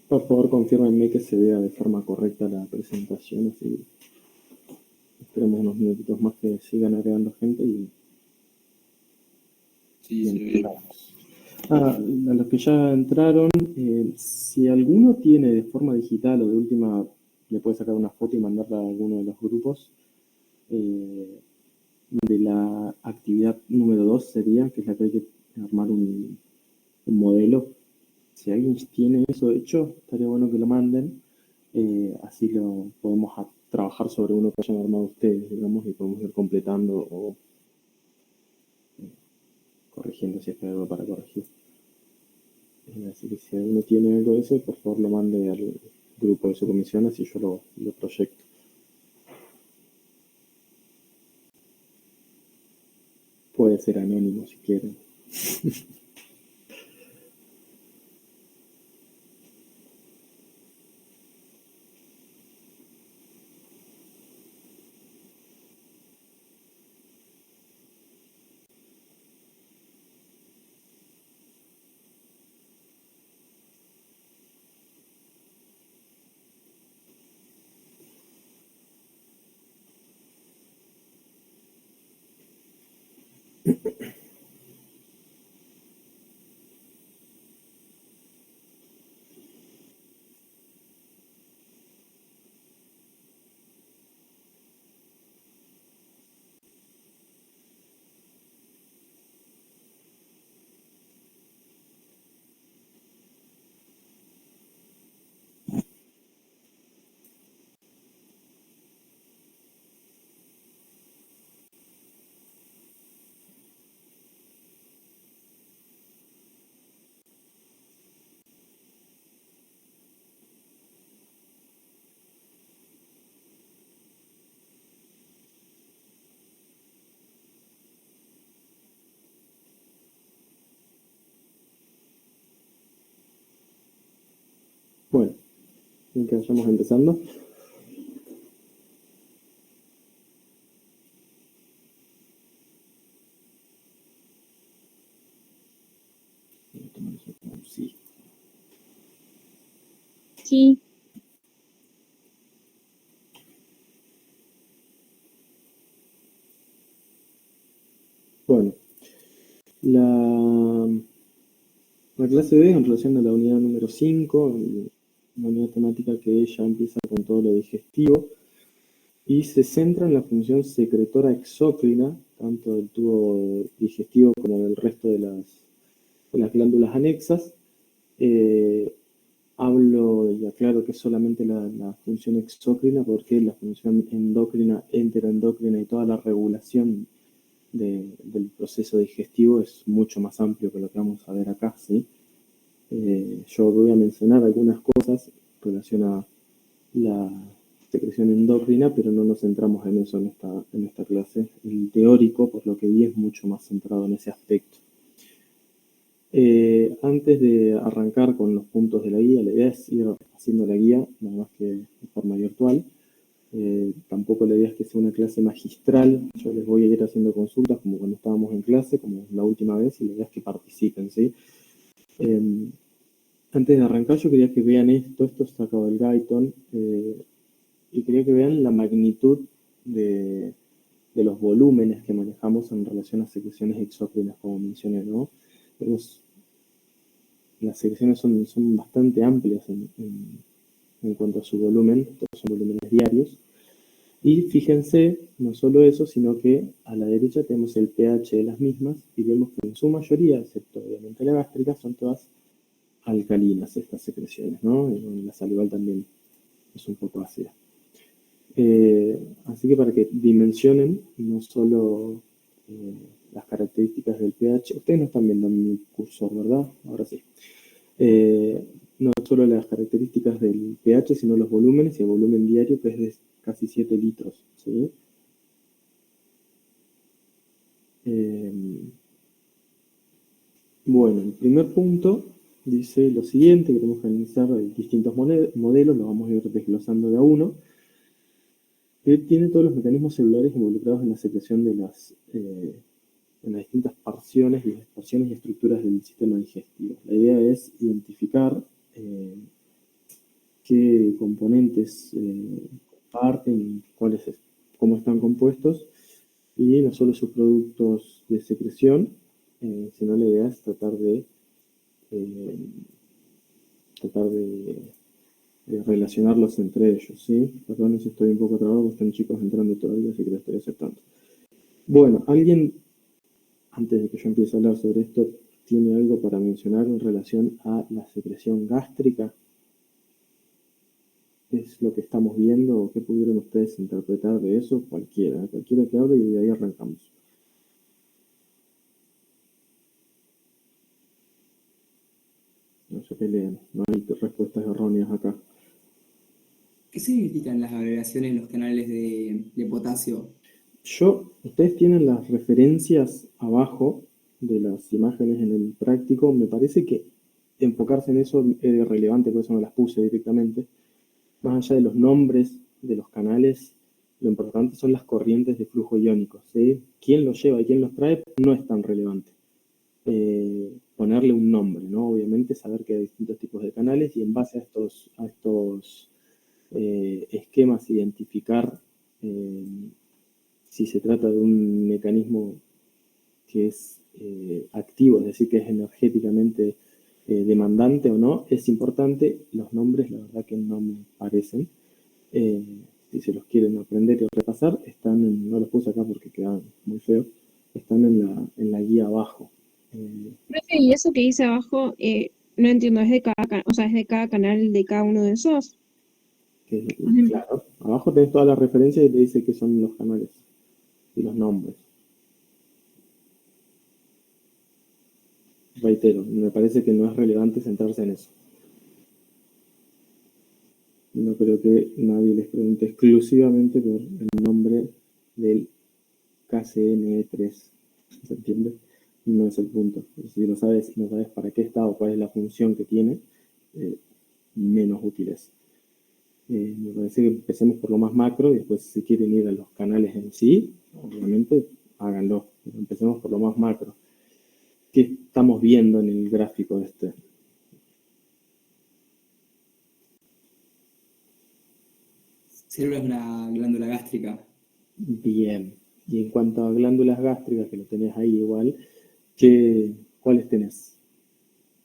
Por favor, confírmenme que se vea de forma correcta la presentación, así esperemos unos minutitos más que sigan agregando gente Sí, y se ve. empezamos. A los que ya entraron, si alguno tiene de forma digital o de última, le puede sacar una foto y mandarla a alguno de los grupos. De la actividad número 2 sería, que es la que hay que armar un modelo. Si alguien tiene eso hecho, estaría bueno que lo manden. Así lo podemos trabajar sobre uno que hayan armado ustedes, digamos, y podemos ir completando o corrigiendo si es que hay algo para corregir. Así que si alguno tiene algo de eso, por favor lo mande al grupo de su comisión, así yo lo proyecto. Puede ser anónimo si quieren. Bueno, en que vayamos empezando. Sí. Sí. Bueno, la clase B en relación a la unidad número 5, una unidad temática que ya empieza con todo lo digestivo y se centra en la función secretora exócrina, tanto del tubo digestivo como del resto de las glándulas anexas. Hablo y aclaro que es solamente la función exócrina porque la función endocrina, enteroendocrina y toda la regulación del proceso digestivo es mucho más amplio que lo que vamos a ver acá, ¿sí? Yo voy a mencionar algunas cosas relacionadas a la secreción endocrina, pero no nos centramos en eso en esta clase. El teórico, por lo que vi, es mucho más centrado en ese aspecto. Antes de arrancar con los puntos de la guía, la idea es ir haciendo la guía, nada más que de forma virtual. Tampoco la idea es que sea una clase magistral. Yo les voy a ir haciendo consultas como cuando estábamos en clase, como la última vez, y la idea es que participen, ¿sí? Antes de arrancar yo quería que vean esto es sacado del Guyton, y quería que vean la magnitud de los volúmenes que manejamos en relación a secreciones exócrinas, como mencioné, ¿no? Las secreciones son bastante amplias en cuanto a su volumen, todos son volúmenes diarios. Y fíjense, no solo eso, sino que a la derecha tenemos el pH de las mismas y vemos que en su mayoría, excepto obviamente la gástrica, son todas alcalinas estas secreciones, ¿no? Y la salival también es un poco ácida. Así que para que dimensionen no solo las características del pH, ustedes no están viendo mi cursor, ¿verdad? Ahora sí. No solo las características del pH, sino los volúmenes y el volumen diario, que es de casi 7 litros, ¿sí? Bueno, el primer punto dice lo siguiente, que tenemos que analizar distintos modelos, los vamos a ir desglosando de a uno, que tiene todos los mecanismos celulares involucrados en la secreción de en las distintas porciones y estructuras del sistema digestivo. La idea es identificar qué componentes parten, cómo están compuestos, y no solo sus productos de secreción, sino la idea es eh, tratar de relacionarlos entre ellos, ¿sí? Perdón si estoy un poco trabado, porque están chicos entrando todavía, así que lo estoy aceptando. Bueno, ¿alguien, antes de que yo empiece a hablar sobre esto, tiene algo para mencionar en relación a la secreción gástrica? ¿Qué es lo que estamos viendo o qué pudieron ustedes interpretar de eso? Cualquiera que hable y de ahí arrancamos. No se peleen, no hay respuestas erróneas acá. ¿Qué significan las agregaciones en los canales de potasio? Ustedes tienen las referencias abajo de las imágenes en el práctico. Me parece que enfocarse en eso es irrelevante, por eso no las puse directamente. Más allá de los nombres de los canales, lo importante son las corrientes de flujo iónico, ¿sí? Quién los lleva y quién los trae no es tan relevante. Ponerle un nombre, ¿no? Obviamente saber que hay distintos tipos de canales y en base a estos esquemas identificar si se trata de un mecanismo que es activo, es decir, que es energéticamente demandante o no, es importante. Los nombres, la verdad que no me parecen. Si se los quieren aprender y repasar, no los puse acá porque quedan muy feos, están en la guía abajo. Profe, y eso que dice abajo, no entiendo, es de o sea, es de cada canal de cada uno de esos. Por ejemplo. Claro, abajo tenés todas las referencias y te dice qué son los canales y los nombres. Reitero, me parece que no es relevante centrarse en eso. No creo que nadie les pregunte exclusivamente por el nombre del KCNE3. ¿Se entiende? No es el punto. Si no sabes para qué está o cuál es la función que tiene, menos útil es. Me parece que empecemos por lo más macro y después si quieren ir a los canales en sí, obviamente háganlo. Pero empecemos por lo más macro. ¿Qué estamos viendo en el gráfico este? Células de una glándula gástrica. Bien. Y en cuanto a glándulas gástricas, que lo tenés ahí igual, ¿cuáles tenés?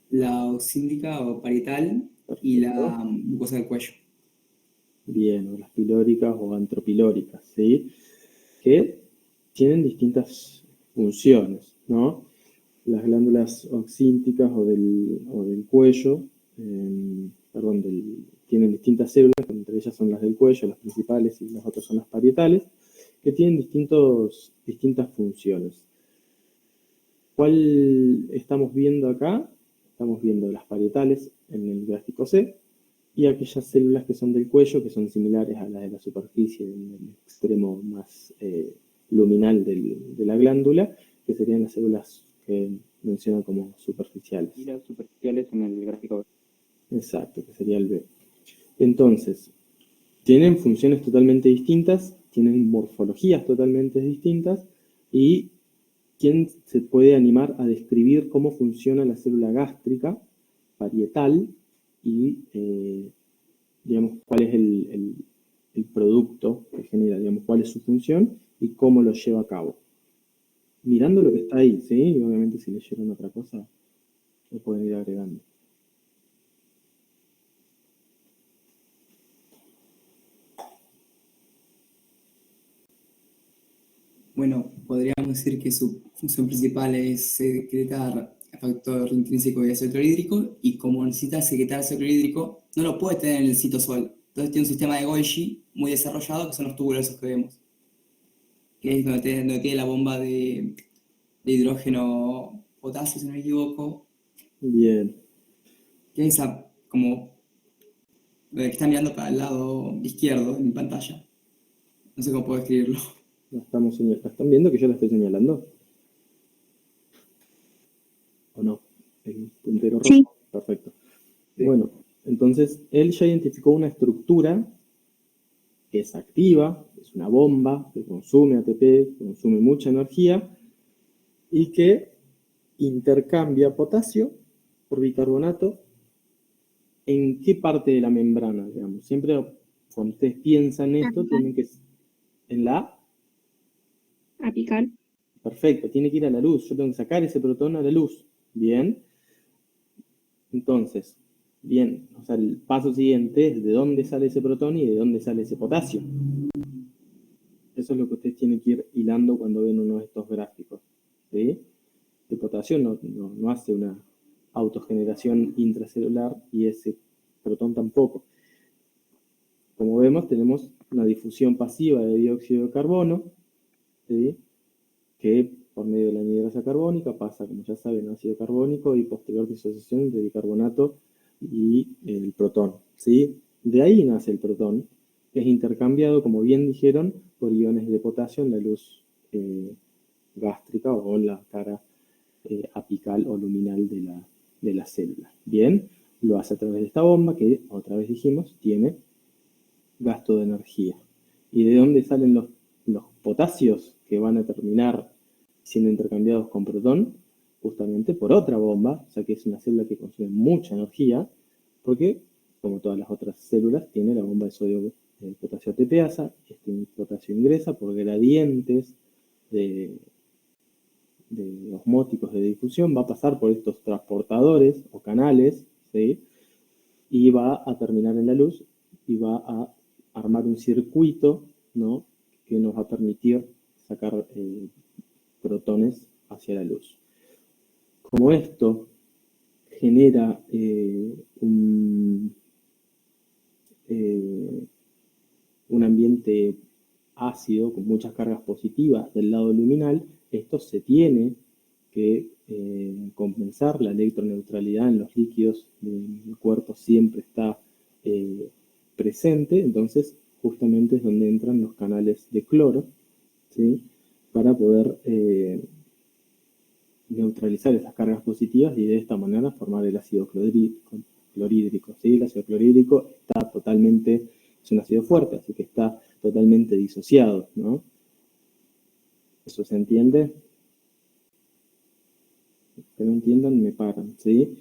La oxíndica o parietal y Perfecto. la mucosa del cuello. Bien, o las pilóricas o antropilóricas, ¿sí? Que tienen distintas funciones, ¿no? Las glándulas oxínticas o del cuello, tienen distintas células, entre ellas son las del cuello, las principales, y las otras son las parietales, que tienen distintas funciones. ¿Cuál estamos viendo acá? Estamos viendo las parietales en el gráfico C y aquellas células que son del cuello, que son similares a las de la superficie, en el extremo más luminal de la glándula, que serían las células que mencionan como superficiales. Y las superficiales en el gráfico. Exacto, que sería el B. Entonces, tienen funciones totalmente distintas, tienen morfologías totalmente distintas, y ¿quién se puede animar a describir cómo funciona la célula gástrica parietal y, digamos, cuál es el producto que genera, digamos, cuál es su función y cómo lo lleva a cabo? Mirando lo que está ahí, ¿sí? Y obviamente si leyeron otra cosa, lo pueden ir agregando. Bueno, podríamos decir que su función principal es secretar factor intrínseco de ácido clorhídrico, y como necesita secretar ácido clorhídrico, no lo puede tener en el citosol. Entonces tiene un sistema de Golgi muy desarrollado, que son los túbulos esos que vemos, que es donde tiene la bomba de hidrógeno potasio, si no me equivoco, Bien, que es como que está mirando para el lado izquierdo de mi pantalla. No sé cómo puedo escribirlo. ¿están viendo que yo la estoy señalando? ¿O no? El puntero rojo. Sí. Perfecto. Sí. Bueno, entonces él ya identificó una estructura que es activa, es una bomba, que consume ATP, consume mucha energía y que intercambia potasio por bicarbonato ¿En qué parte de la membrana, digamos? Siempre cuando ustedes piensan esto, Apical. tienen que... ¿En la? Apical. Perfecto, tiene que ir a la luz. Yo tengo que sacar ese protón a la luz. Bien. Entonces, bien, o sea, el paso siguiente es de dónde sale ese protón y de dónde sale ese potasio. Eso es lo que ustedes tienen que ir hilando cuando ven uno de estos gráficos. ¿Sí? El potasio no hace una autogeneración intracelular y ese protón tampoco. Como vemos, tenemos una difusión pasiva de dióxido de carbono, ¿sí? Que por medio de la anhidrasa carbónica pasa, como ya saben, ácido carbónico y posterior disociación entre bicarbonato y el protón, ¿sí? De ahí nace el protón, que es intercambiado, como bien dijeron, por iones de potasio en la luz gástrica o en la cara apical o luminal de la célula. Bien, lo hace a través de esta bomba que, otra vez dijimos, tiene gasto de energía. ¿Y de dónde salen los potasios que van a terminar siendo intercambiados con protón? Justamente por otra bomba, o sea que es una célula que consume mucha energía, porque, como todas las otras células, tiene la bomba de sodio potasio ATPasa. Este potasio ingresa por gradientes de, osmóticos de difusión, va a pasar por estos transportadores o canales, ¿sí? Y va a terminar en la luz y va a armar un circuito, ¿no? Que nos va a permitir sacar protones hacia la luz. Como esto genera un ambiente ácido con muchas cargas positivas del lado luminal, esto se tiene que compensar. La electroneutralidad en los líquidos del cuerpo siempre está presente, entonces justamente es donde entran los canales de cloro, ¿sí? Para poder neutralizar esas cargas positivas y de esta manera formar el ácido clorhídrico, ¿sí? El ácido clorhídrico está totalmente, es un ácido fuerte, así que está totalmente disociado, ¿no? ¿Eso se entiende? Que no entiendan, me paran, ¿sí?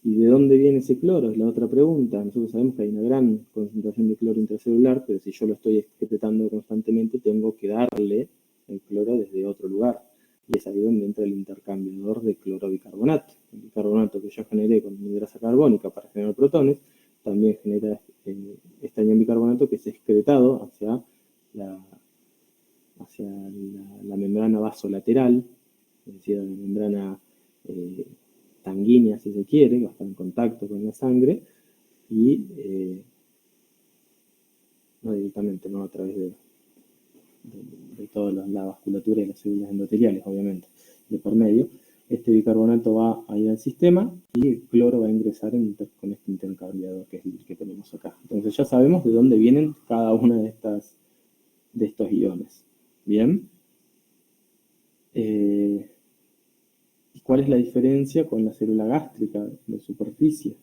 ¿Y de dónde viene ese cloro? Es la otra pregunta. Nosotros sabemos que hay una gran concentración de cloro intracelular, pero si yo lo estoy excretando constantemente, tengo que darle el cloro desde otro lugar. Y es ahí donde entra el intercambiador de cloro-bicarbonato. El bicarbonato que yo generé con anhidrasa carbónica para generar protones, también genera este anión bicarbonato que es excretado hacia la membrana vasolateral, es decir, la membrana sanguínea, si se quiere, que está en contacto con la sangre, y no directamente, no a través de toda la vasculatura y las células endoteliales, obviamente, de por medio. Este bicarbonato va a ir al sistema y el cloro va a ingresar con este intercambiador, que es el que tenemos acá. Entonces ya sabemos de dónde vienen cada una de estos iones. Bien. ¿Cuál es la diferencia con la célula gástrica de superficie?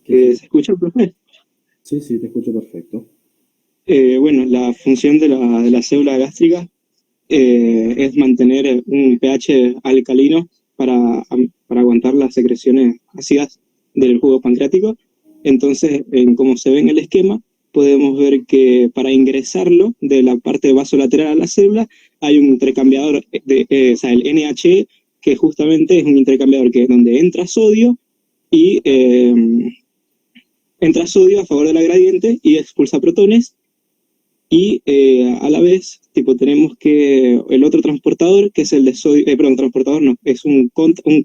¿Se escucha, profe? Sí, sí, te escucho perfecto. Bueno, la función de la célula gástrica es mantener un pH alcalino para aguantar las secreciones ácidas del jugo pancreático. Entonces, como se ve en el esquema, podemos ver que para ingresarlo de la parte vasolateral a la célula hay un intercambiador, o sea, el NH, que justamente es un intercambiador que es donde entra sodio y entra sodio a favor de la gradiente y expulsa protones. Y a la vez, tipo, tenemos que el otro transportador, que es el de sodio, perdón, transportador no, es un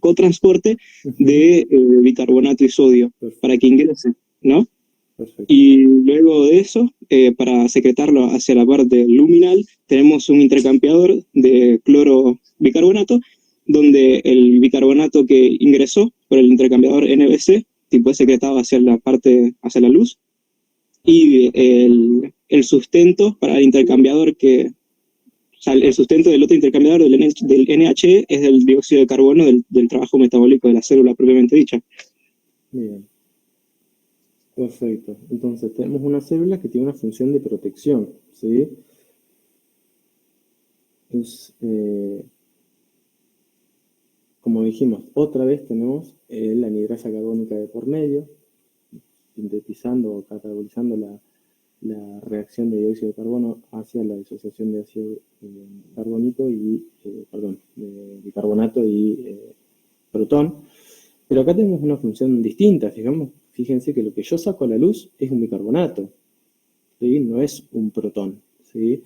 cotransporte de bicarbonato y sodio para que ingrese, ¿no? Perfecto. Y luego de eso, para secretarlo hacia la parte luminal, tenemos un intercambiador de cloro-bicarbonato, donde el bicarbonato que ingresó por el intercambiador NBC, tipo, es secretado hacia la parte, hacia la luz, y el sustento para el intercambiador o sea, el sustento del otro intercambiador del NH es el dióxido de carbono del trabajo metabólico de la célula propiamente dicha. Bien. Perfecto. Entonces tenemos una célula que tiene una función de protección, ¿sí? como dijimos, otra vez tenemos la anhidrasa carbónica de por medio, sintetizando o catabolizando la reacción de dióxido de carbono hacia la disociación de ácido carbónico y, de bicarbonato y protón. Pero acá tenemos una función distinta. Fíjense que lo que yo saco a la luz es un bicarbonato, ¿sí? No es un protón, ¿sí?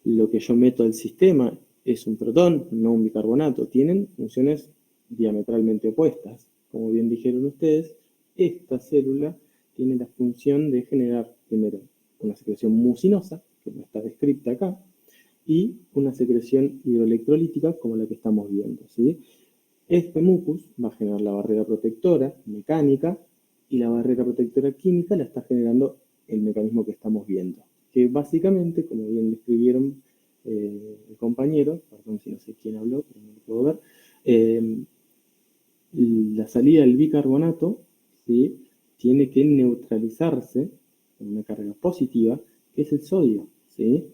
Lo que yo meto al sistema es un protón, no un bicarbonato. Tienen funciones diametralmente opuestas. Como bien dijeron ustedes, esta célula tiene la función de generar primero una secreción mucinosa, que no está descrita acá, y una secreción hidroelectrolítica como la que estamos viendo, ¿sí? Este mucus va a generar la barrera protectora mecánica y la barrera protectora química la está generando el mecanismo que estamos viendo, que básicamente, como bien describieron el compañero, perdón si no sé quién habló, pero no lo puedo ver, la salida del bicarbonato, ¿sí?, tiene que neutralizarse con una carga positiva, que es el sodio, ¿sí?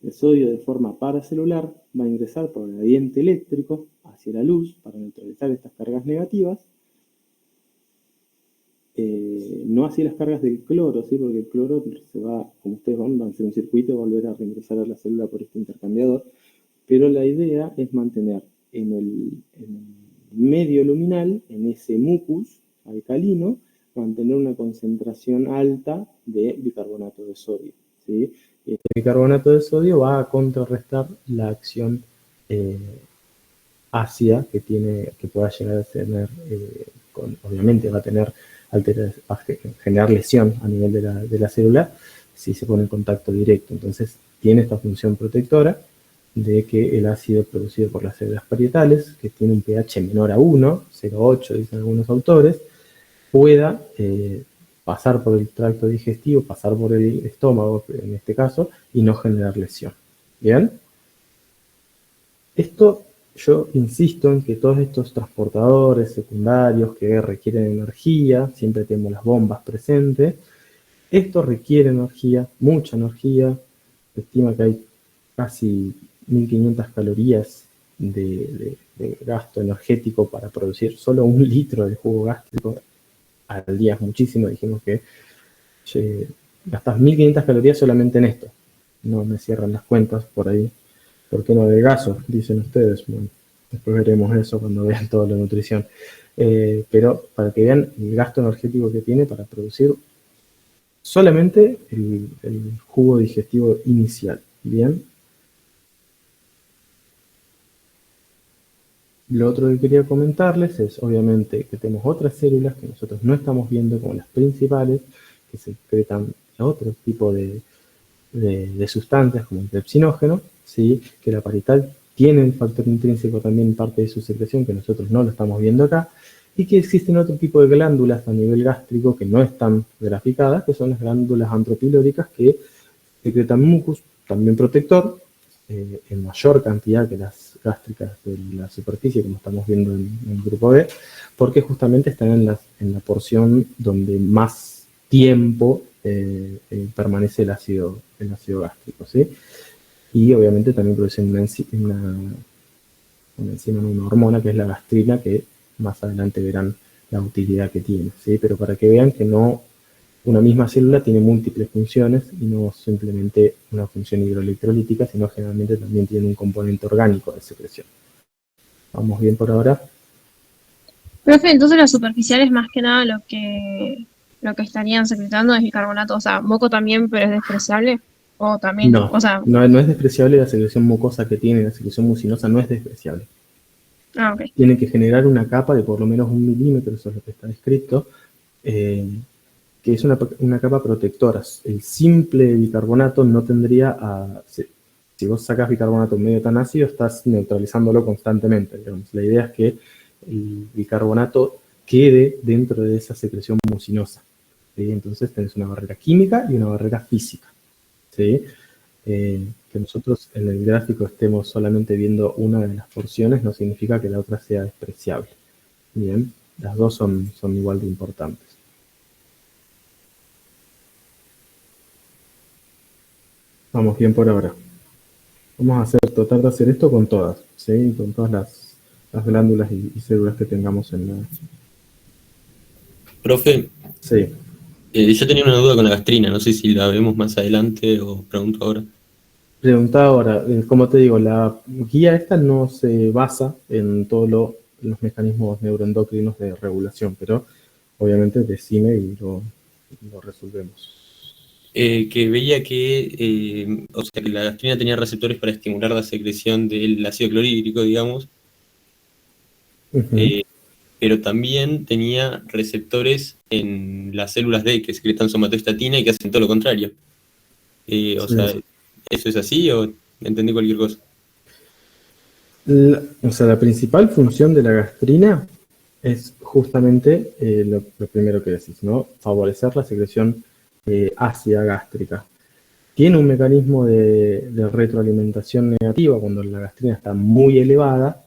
El sodio de forma paracelular va a ingresar por el gradiente eléctrico hacia la luz para neutralizar estas cargas negativas, no así las cargas del cloro, ¿sí? Porque el cloro se va, como ustedes van a hacer un circuito y volver a reingresar a la célula por este intercambiador, pero la idea es mantener en el medio luminal, en ese mucus alcalino, mantener una concentración alta de bicarbonato de sodio, ¿sí? Y este bicarbonato de sodio va a contrarrestar la acción ácida que pueda llegar a tener, obviamente va a tener va a generar lesión a nivel de la célula si se pone en contacto directo. Entonces tiene esta función protectora de que el ácido producido por las células parietales, que tiene un pH menor a 1, 0,8 dicen algunos autores, pueda pasar por el tracto digestivo, pasar por el estómago en este caso, y no generar lesión. ¿Bien? Esto, yo insisto en que todos estos transportadores secundarios que requieren energía, siempre tenemos las bombas presentes, esto requiere energía, mucha energía. Se estima que hay casi 1500 calorías de gasto energético para producir solo 1 litro de jugo gástrico al día. Es muchísimo. Dijimos que gastas 1500 calorías solamente en esto. No me cierran las cuentas por ahí. ¿Por qué no adelgazo? Dicen ustedes. Bueno, después veremos eso cuando vean toda la nutrición. Pero para que vean el gasto energético que tiene para producir solamente el jugo digestivo inicial. Bien. Lo otro que quería comentarles es, obviamente, que tenemos otras células que nosotros no estamos viendo como las principales, que secretan otro tipo de sustancias como el pepsinógeno, ¿sí?, que la parietal tiene un factor intrínseco también parte de su secreción que nosotros no lo estamos viendo acá, y que existen otro tipo de glándulas a nivel gástrico que no están graficadas, que son las glándulas antropilóricas que secretan mucus, también protector, en mayor cantidad que las gástricas de la superficie, como estamos viendo en el grupo B, porque justamente están en la porción donde más tiempo permanece el ácido gástrico, ¿sí? Y obviamente también producen una hormona que es la gastrina, que más adelante verán la utilidad que tiene, ¿sí? Pero para que vean que no, una misma célula tiene múltiples funciones y no simplemente una función hidroelectrolítica, sino generalmente también tiene un componente orgánico de secreción. ¿Vamos bien por ahora? Profe, entonces lo superficial es más que nada lo que estarían secretando es bicarbonato, o sea, moco también, pero es despreciable, o también, No, o sea, no es despreciable la secreción mucosa que tiene, la secreción mucinosa no es despreciable. ok. Tiene que generar una capa de por lo menos 1 milímetro, eso es lo que está descrito, que es una capa protectora. El simple bicarbonato no tendría si vos sacas bicarbonato medio tan ácido, estás neutralizándolo constantemente, digamos. La idea es que el bicarbonato quede dentro de esa secreción mucinosa, ¿sí? Entonces tenés una barrera química y una barrera física, ¿sí? Que nosotros en el gráfico estemos solamente viendo una de las porciones no significa que la otra sea despreciable. Bien, las dos son igual de importantes. Vamos bien por ahora. Vamos a tratar de hacer esto con todas, ¿sí? Con todas las glándulas y células que tengamos en la... Profe, Sí. yo tenía una duda con la gastrina, no sé si la vemos más adelante o pregunto ahora. Preguntaba ahora, como te digo, la guía esta no se basa en todos los mecanismos neuroendocrinos de regulación, pero obviamente decime y lo resolvemos. Que veía que, o sea, que la gastrina tenía receptores para estimular la secreción del ácido clorhídrico, digamos, Ujú. pero también tenía receptores en las células D que secretan somatostatina y que hacen todo lo contrario. O Sí. sea, ¿eso es así o entendí cualquier cosa? O sea, la principal función de la gastrina es justamente lo primero que decís, ¿no? Favorecer la secreción ácida gástrica. Tiene un mecanismo de retroalimentación negativa cuando la gastrina está muy elevada.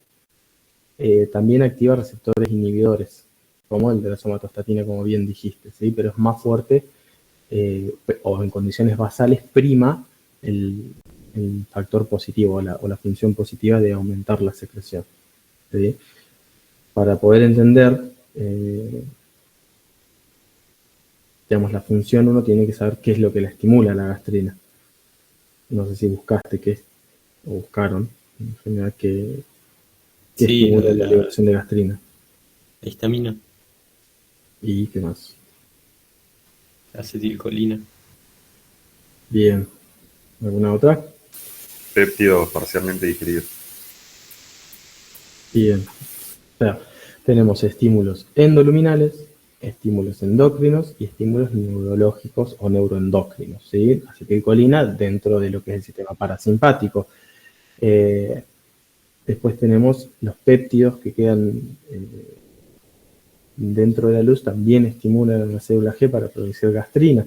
También activa receptores inhibidores, como el de la somatostatina, como bien dijiste, ¿sí? Pero es más fuerte, o en condiciones basales prima el factor positivo o la función positiva de aumentar la secreción, ¿sí? Para poder entender, digamos, la función, uno tiene que saber qué es lo que la estimula la gastrina. No sé si buscaste o buscaron, en general, qué Sí, lo estimula de la la liberación de gastrina. histamina, ¿Y qué más? acetilcolina. Bien. ¿Alguna otra? Péptidos parcialmente digeridos. Bien. O sea, tenemos estímulos endoluminales, estímulos endocrinos y estímulos neurológicos o neuroendocrinos, ¿sí? Acetilcolina dentro de lo que es el sistema parasimpático. Después tenemos los péptidos que quedan dentro de la luz, también estimulan a la célula G para producir gastrina.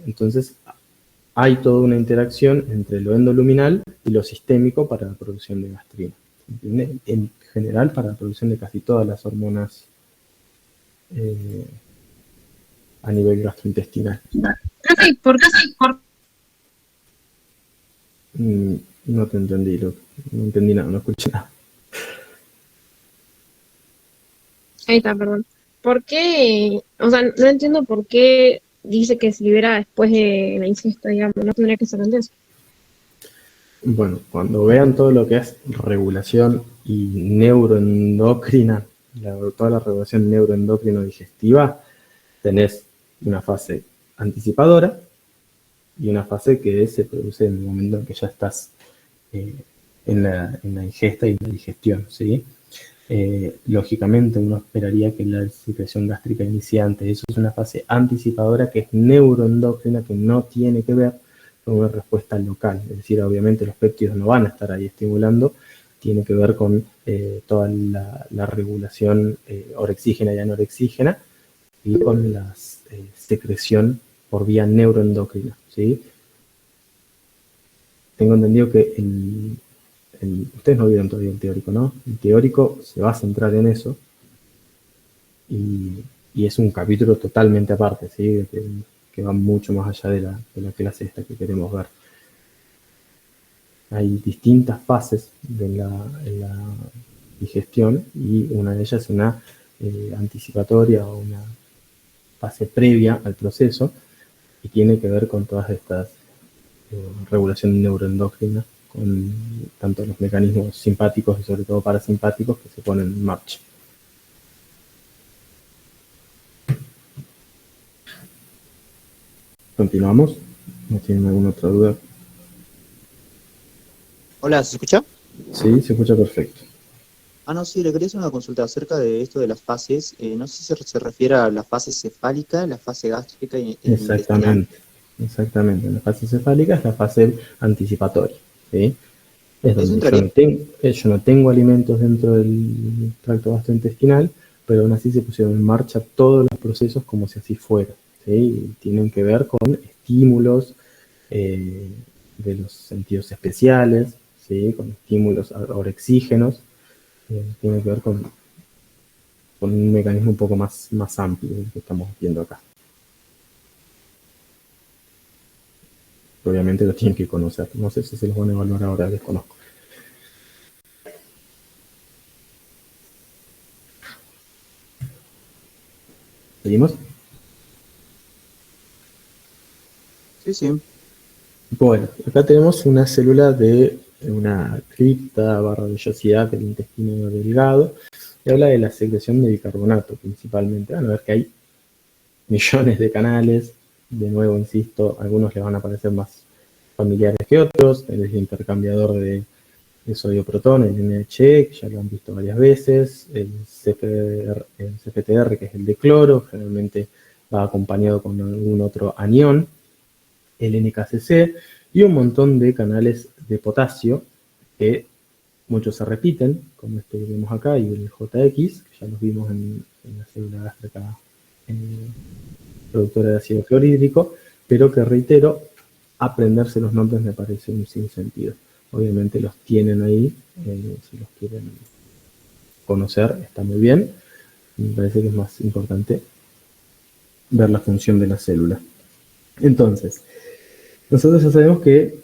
Entonces, hay toda una interacción entre lo endoluminal y lo sistémico para la producción de gastrina. En general, para la producción de casi todas las hormonas a nivel gastrointestinal. Profe, ¿por qué sí? No te entendí, no entendí nada, no escuché nada. Ahí está, perdón. ¿Por qué? O sea, no entiendo por qué dice que se libera después de la ingesta, digamos. No tendría que ser antes. Bueno, cuando vean todo lo que es regulación y neuroendocrina, toda la regulación neuroendocrino-digestiva, tenés una fase anticipadora y una fase que se produce en el momento en que ya estás en la ingesta y en la digestión, ¿sí? Lógicamente uno esperaría que la secreción gástrica iniciante, eso es una fase anticipadora que es neuroendocrina, que no tiene que ver con una respuesta local, es decir, obviamente los péptidos no van a estar ahí estimulando, tiene que ver con toda la regulación orexígena y anorexígena y con la secreción por vía neuroendocrina, ¿sí? Tengo entendido que ustedes no vieron todavía el teórico, ¿no? El teórico se va a centrar en eso y es un capítulo totalmente aparte, ¿sí? Que va mucho más allá de la clase esta que queremos ver. Hay distintas fases en la digestión y una de ellas es una anticipatoria o una fase previa al proceso y tiene que ver con todas estas regulación neuroendocrina, con tanto los mecanismos simpáticos y sobre todo parasimpáticos que se ponen en marcha. Continuamos. ¿No tienen alguna otra duda? Hola, ¿se escucha? Sí, se escucha perfecto. No, sí, le quería hacer una consulta acerca de esto de las fases. No sé si se refiere a la fase cefálica, la fase gástrica y intestinal. Exactamente. La fase cefálica es la fase anticipatoria, ¿sí? Es Eso donde entraría. yo no tengo alimentos dentro del tracto gastrointestinal, pero aún así se pusieron en marcha todos los procesos como si así fuera, ¿sí? Y tienen que ver con estímulos de los sentidos especiales, ¿sí? Con estímulos orexígenos, tiene que ver con un mecanismo un poco más amplio del que estamos viendo acá. Obviamente lo tienen que conocer. No sé si se los van a evaluar ahora, desconozco. ¿Seguimos? Sí, sí. Bueno, acá tenemos una célula de una cripta barra vellosidad del intestino delgado y habla de la secreción de bicarbonato principalmente. Van a ver que hay millones de canales. De nuevo, insisto, algunos les van a parecer más familiares que otros. El intercambiador de sodio-protón, el NH, que ya lo han visto varias veces. El CFTR, que es el de cloro, generalmente va acompañado con algún otro anión. El NKCC y un montón de canales de potasio que muchos se repiten, como este que vemos acá y el JX, que ya los vimos en la célula gástrica productora de ácido clorhídrico, pero que reitero, aprenderse los nombres me parece un sinsentido. Obviamente los tienen ahí, si los quieren conocer está muy bien. Me parece que es más importante ver la función de la célula. Entonces, nosotros ya sabemos que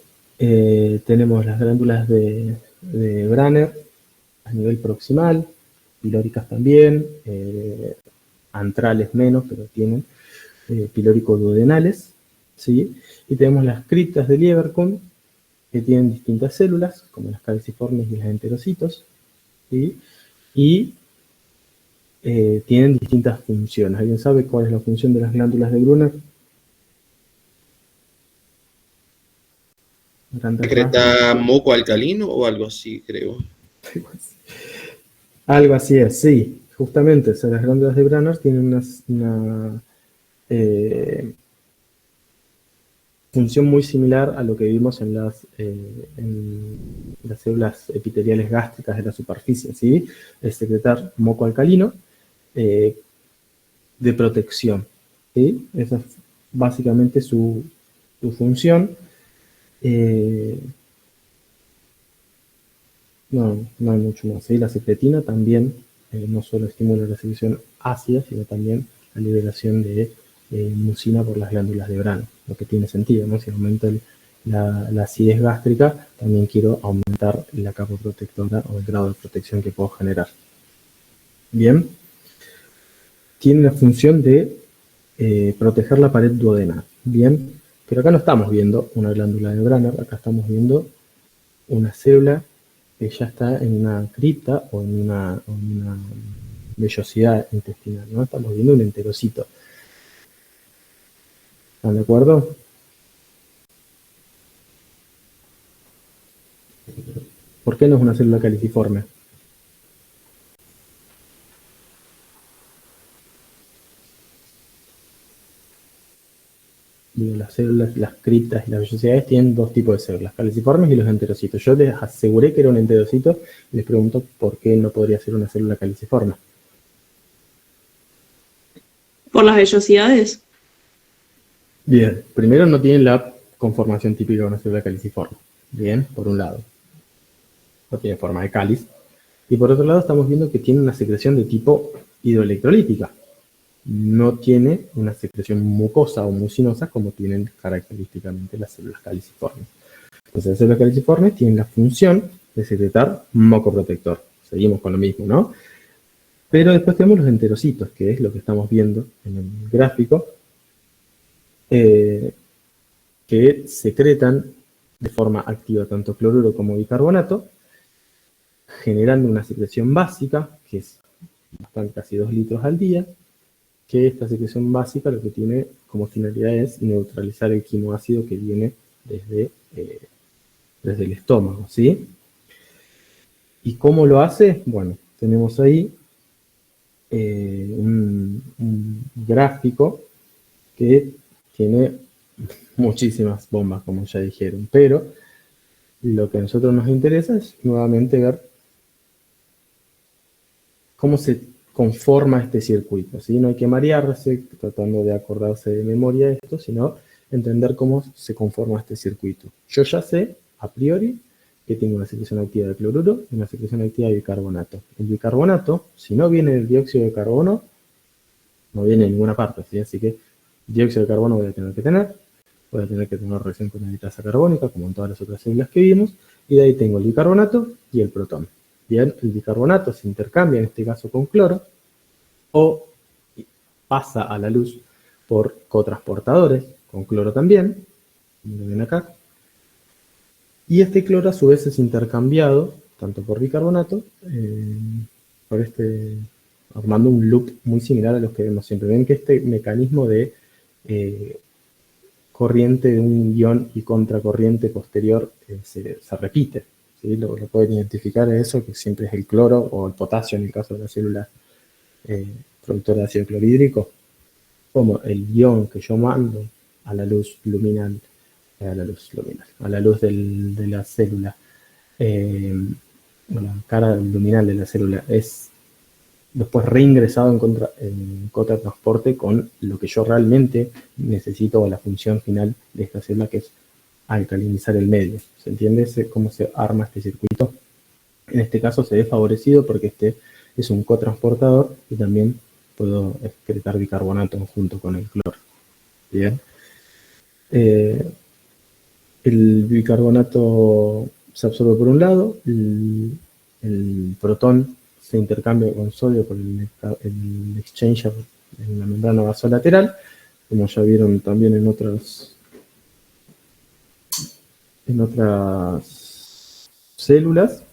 tenemos las glándulas de Branner a nivel proximal, pilóricas también, antrales menos, pero tienen pilórico-duodenales, ¿sí? Y tenemos las criptas de Lieberkühn, que tienen distintas células, como las calciformes y las enterocitos, ¿sí? Y tienen distintas funciones. ¿Alguien sabe cuál es la función de las glándulas de Brunner? ¿Secreta moco alcalino o algo así, creo? Algo así es, sí. Justamente, o sea, las glándulas de Branner tienen una función muy similar a lo que vimos en las células epiteliales gástricas de la superficie, ¿sí? Es secretar moco alcalino de protección, ¿sí? Esa es básicamente su función. No hay mucho más, ¿sí? La secretina también no solo estimula la secreción ácida, sino también la liberación de mucina por las glándulas de Branner, lo que tiene sentido, ¿no? Si aumenta la acidez gástrica, también quiero aumentar la capa protectora o el grado de protección que puedo generar. Bien, tiene la función de proteger la pared duodenal, bien, pero acá no estamos viendo una glándula de Branner, acá estamos viendo una célula que ya está en una cripta o en una vellosidad intestinal, ¿no? Estamos viendo un enterocito. ¿Están de acuerdo? ¿Por qué no es una célula caliciforme? Las células, las criptas y las vellosidades tienen dos tipos de células, caliciformes y los enterocitos. Yo les aseguré que era un enterocito y les pregunto por qué no podría ser una célula caliciforme. ¿Por las vellosidades? Bien, primero no tienen la conformación típica de una célula caliciforme. Bien, por un lado. No tiene forma de cáliz. Y por otro lado estamos viendo que tiene una secreción de tipo hidroelectrolítica. No tiene una secreción mucosa o mucinosa como tienen característicamente las células caliciformes. Entonces las células caliciformes tienen la función de secretar moco protector. Seguimos con lo mismo, ¿no? Pero después tenemos los enterocitos, que es lo que estamos viendo en el gráfico, que secretan de forma activa tanto cloruro como bicarbonato, generando una secreción básica, que es casi 2 litros al día, que esta secreción básica lo que tiene como finalidad es neutralizar el quimoácido que viene desde el estómago, ¿sí? ¿Y cómo lo hace? Bueno, tenemos ahí un gráfico que tiene muchísimas bombas, como ya dijeron, pero lo que a nosotros nos interesa es nuevamente ver cómo se conforma este circuito, ¿sí? No hay que marearse tratando de acordarse de memoria esto, sino entender cómo se conforma este circuito. Yo ya sé, a priori, que tengo una secreción activa de cloruro y una secreción activa de bicarbonato. El bicarbonato, si no viene del dióxido de carbono, no viene de ninguna parte, ¿sí? Así que dióxido de carbono voy a tener que tener una reacción con anhidrasa carbónica, como en todas las otras células que vimos, y de ahí tengo el bicarbonato y el protón. Bien, el bicarbonato se intercambia en este caso con cloro, o pasa a la luz por cotransportadores, con cloro también, como lo ven acá. Y este cloro a su vez es intercambiado, tanto por bicarbonato, formando un loop muy similar a los que vemos siempre. Ven que este mecanismo de corriente de un ion y contracorriente posterior se repite. ¿Sí? Lo pueden identificar eso, que siempre es el cloro o el potasio en el caso de la célula productora de ácido clorhídrico, como el ion que yo mando a la luz luminal, a la luz de la célula, la cara luminal de la célula, es después reingresado en contratransporte con lo que yo realmente necesito, o la función final de esta célula, que es alcalinizar el medio. ¿Se entiende cómo se arma este circuito? En este caso se ve favorecido porque este es un cotransportador y también puedo excretar bicarbonato junto con el cloro. Bien. El bicarbonato se absorbe por un lado, el protón se intercambia con sodio por el exchanger en la membrana vasolateral, como ya vieron también en otras células.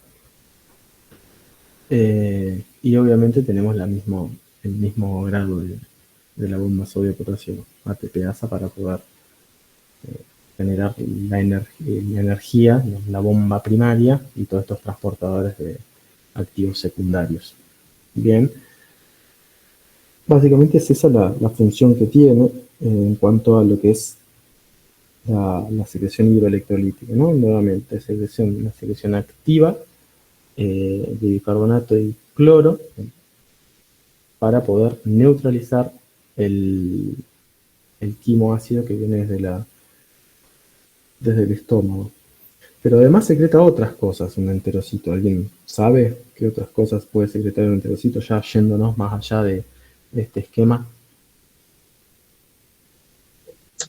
Y obviamente tenemos el mismo grado de la bomba sodio-potasio ATPasa para poder generar la energía, la bomba primaria y todos estos transportadores de activos secundarios. Bien, básicamente es esa la función que tiene en cuanto a lo que es la secreción hidroelectrolítica, ¿no? Nuevamente, una secreción activa de bicarbonato y cloro para poder neutralizar el quimoácido que viene desde el estómago. Pero además secreta otras cosas un enterocito. ¿Alguien sabe qué otras cosas puede secretar un enterocito, ya yéndonos más allá de este esquema?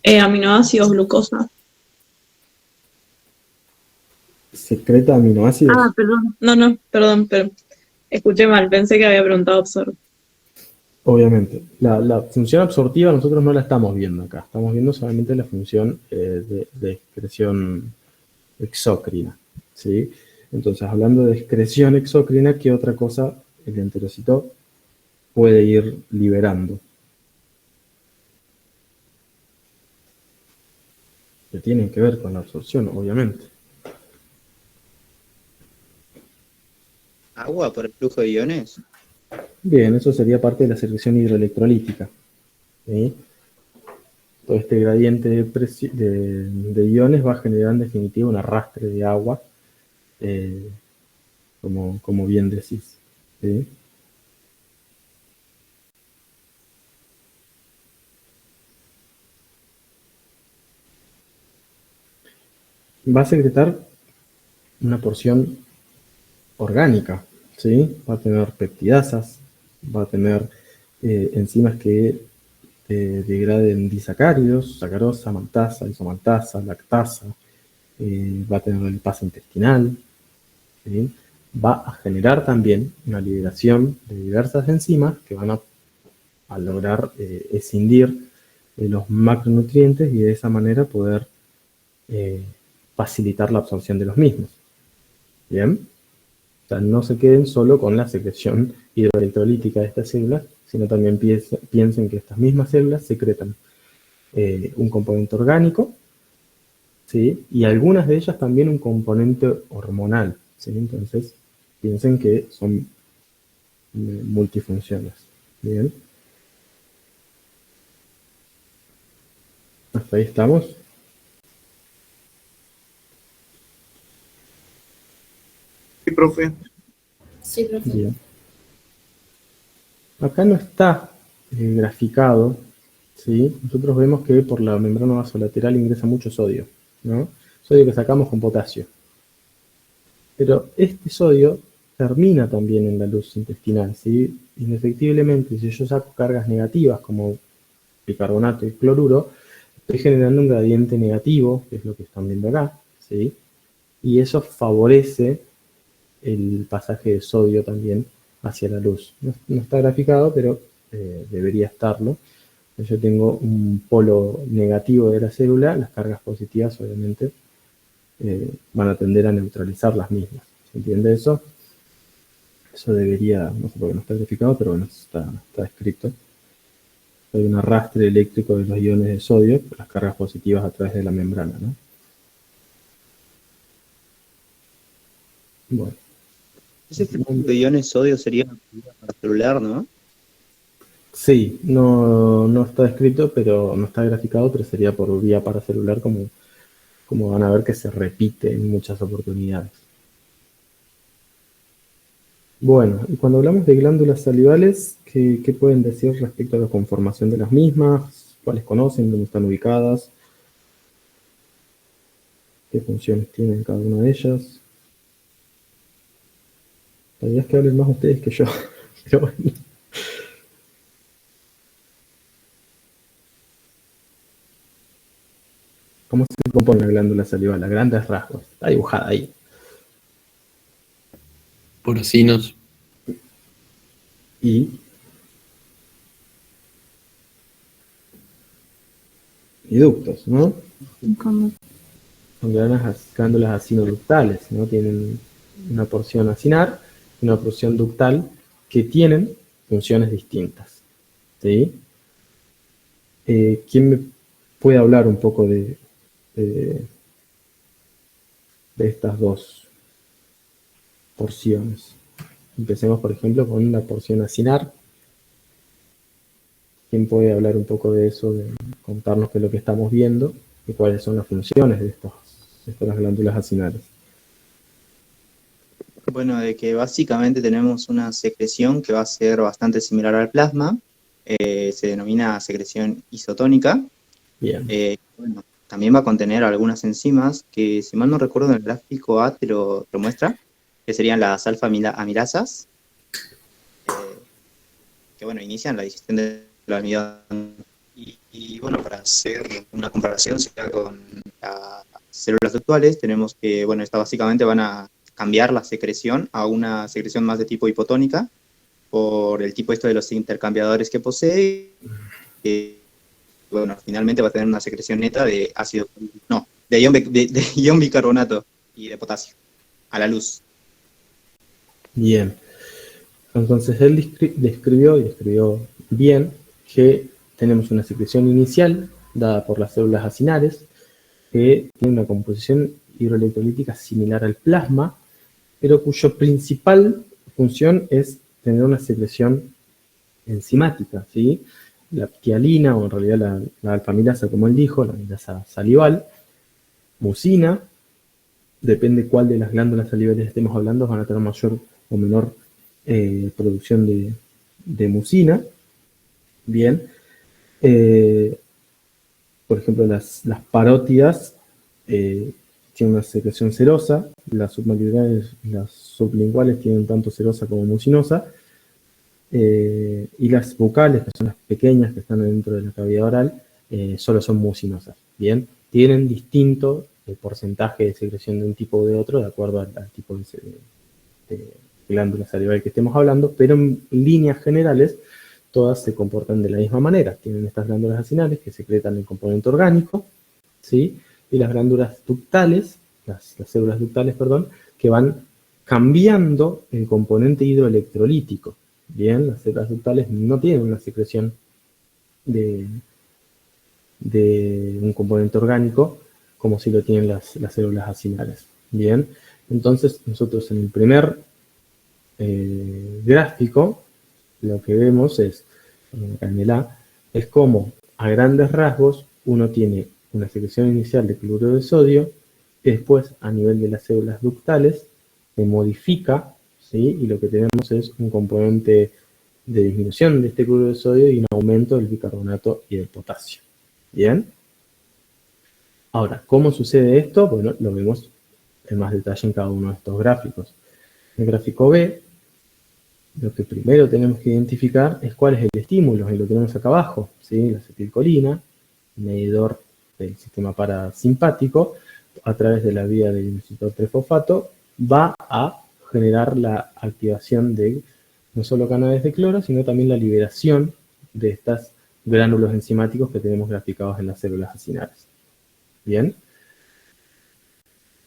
Aminoácidos, glucosa. ¿Secreta aminoácidos? Ah, perdón. No, perdón, pero escuché mal. Pensé que había preguntado absorbe. Obviamente. La función absortiva nosotros no la estamos viendo acá. Estamos viendo solamente la función de excreción exócrina. ¿Sí? Entonces, hablando de excreción exócrina, ¿qué otra cosa el enterocito puede ir liberando? Que tienen que ver con la absorción, obviamente. ¿Agua por el flujo de iones? Bien, eso sería parte de la secreción hidroelectrolítica. ¿Sí? Todo este gradiente de iones va a generar en definitiva un arrastre de agua, como bien decís. ¿Sí? Va a secretar una porción orgánica, ¿sí? Va a tener peptidasas, va a tener enzimas que degraden disacáridos, sacarosa, maltasa, isomaltasa, lactasa, va a tener la lipasa intestinal, ¿sí? Va a generar también una liberación de diversas enzimas que van a lograr escindir los macronutrientes y de esa manera poder facilitar la absorción de los mismos. ¿Bien? O sea, no se queden solo con la secreción hidroelectrolítica de estas células, sino también piensen que estas mismas células secretan un componente orgánico, ¿sí? Y algunas de ellas también un componente hormonal, ¿sí? Entonces, piensen que son multifunciones. ¿Bien? ¿Hasta ahí estamos? Sí, profe. Sí, profe. Bien. Acá no está graficado, ¿sí? Nosotros vemos que por la membrana vasolateral ingresa mucho sodio, ¿no? Sodio que sacamos con potasio. Pero este sodio termina también en la luz intestinal, ¿sí? Indefectiblemente, si yo saco cargas negativas como bicarbonato y cloruro, estoy generando un gradiente negativo, que es lo que están viendo acá, ¿sí? Y eso favorece el pasaje de sodio también hacia la luz. No está graficado, pero debería estarlo. Yo tengo un polo negativo de la célula, las cargas positivas obviamente van a tender a neutralizar las mismas. ¿Se entiende eso? Eso debería, no sé por qué no está verificado, pero bueno, está escrito. Hay un arrastre eléctrico de los iones de sodio por las cargas positivas a través de la membrana, ¿no? Bueno. Ese tipo de iones sodio sería para celular, ¿no? Sí, no está escrito, pero no está graficado, pero sería por vía paracelular, como van a ver que se repite en muchas oportunidades. Bueno, y cuando hablamos de glándulas salivales, ¿qué pueden decir respecto a la conformación de las mismas? ¿Cuáles conocen? ¿Dónde están ubicadas? ¿Qué funciones tienen cada una de ellas? La idea es que hablen más ustedes que yo, pero bueno. ¿Cómo se compone la glándula salival? A grandes rasgos. Está dibujada ahí. Porocinos. Y ductos, ¿no? Como Son glándulas acinoductales, ¿no? Tienen una porción acinar y una porción ductal que tienen funciones distintas, ¿sí? ¿Quién me puede hablar un poco de estas dos porciones? Empecemos, por ejemplo, con la porción acinar. ¿Quién puede hablar un poco de eso, de contarnos qué es lo que estamos viendo y cuáles son las funciones de estas glándulas acinares? Bueno, de que básicamente tenemos una secreción que va a ser bastante similar al plasma, se denomina secreción isotónica. Bien. Bueno, también va a contener algunas enzimas que, si mal no recuerdo, en el gráfico A te lo muestra, que serían las alfa-amilasas, que bueno, inician la digestión del almidón. Y bueno, para hacer una comparación con las células ductuales, tenemos que, bueno, estas básicamente van a cambiar la secreción a una secreción más de tipo hipotónica por el tipo de los intercambiadores que posee. Bueno, finalmente va a tener una secreción neta de de ion bicarbonato y de potasio a la luz. Bien. Entonces él describió bien que tenemos una secreción inicial dada por las células acinares que tiene una composición hidroelectrolítica similar al plasma, pero cuya principal función es tener una secreción enzimática, ¿sí? La ptialina, o en realidad la alfamilasa, como él dijo, la amilasa salival, mucina, depende cuál de las glándulas salivales estemos hablando, van a tener mayor o menor producción de mucina. Bien. Por ejemplo, las parótidas tienen una secreción serosa, las sublinguales tienen tanto serosa como mucinosa, y las bucales, que son las pequeñas que están dentro de la cavidad oral, solo son mucinosas. Bien, tienen distinto porcentaje de secreción de un tipo o de otro, de acuerdo al tipo de glándula salival que estemos hablando, pero en líneas generales todas se comportan de la misma manera. Tienen estas glándulas acinares que secretan el componente orgánico, ¿sí? Y las glándulas ductales, las células ductales, perdón, que van cambiando el componente hidroelectrolítico. Bien, las células ductales no tienen una secreción de un componente orgánico como si lo tienen las células acinares. Bien, entonces nosotros en el primer gráfico lo que vemos es, en el A, es como a grandes rasgos uno tiene una secreción inicial de cloruro de sodio que después a nivel de las células ductales se modifica, ¿sí? Y lo que tenemos es un componente de disminución de este cloruro de sodio y un aumento del bicarbonato y del potasio. ¿Bien? Ahora, ¿cómo sucede esto? Bueno, lo vemos en más detalle en cada uno de estos gráficos. En el gráfico B, lo que primero tenemos que identificar es cuál es el estímulo, y lo tenemos acá abajo, ¿sí? La acetilcolina, medidor del sistema parasimpático, a través de la vía del inositol trifosfato, va a generar la activación de no solo canales de cloro, sino también la liberación de estos gránulos enzimáticos que tenemos graficados en las células acinares. Bien.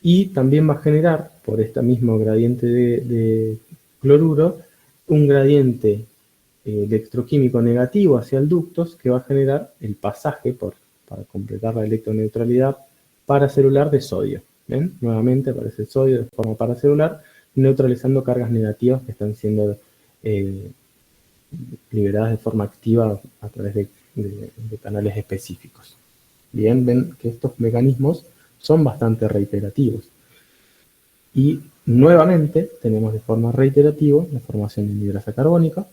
Y también va a generar, por este mismo gradiente de cloruro, un gradiente electroquímico negativo hacia el ductos que va a generar el pasaje, para completar la electroneutralidad paracelular de sodio. ¿Ven? Nuevamente aparece el sodio de forma paracelular, neutralizando cargas negativas que están siendo liberadas de forma activa a través de canales específicos. Bien, ven que estos mecanismos son bastante reiterativos. Y nuevamente tenemos de forma reiterativa la formación de anhidrasa carbónica,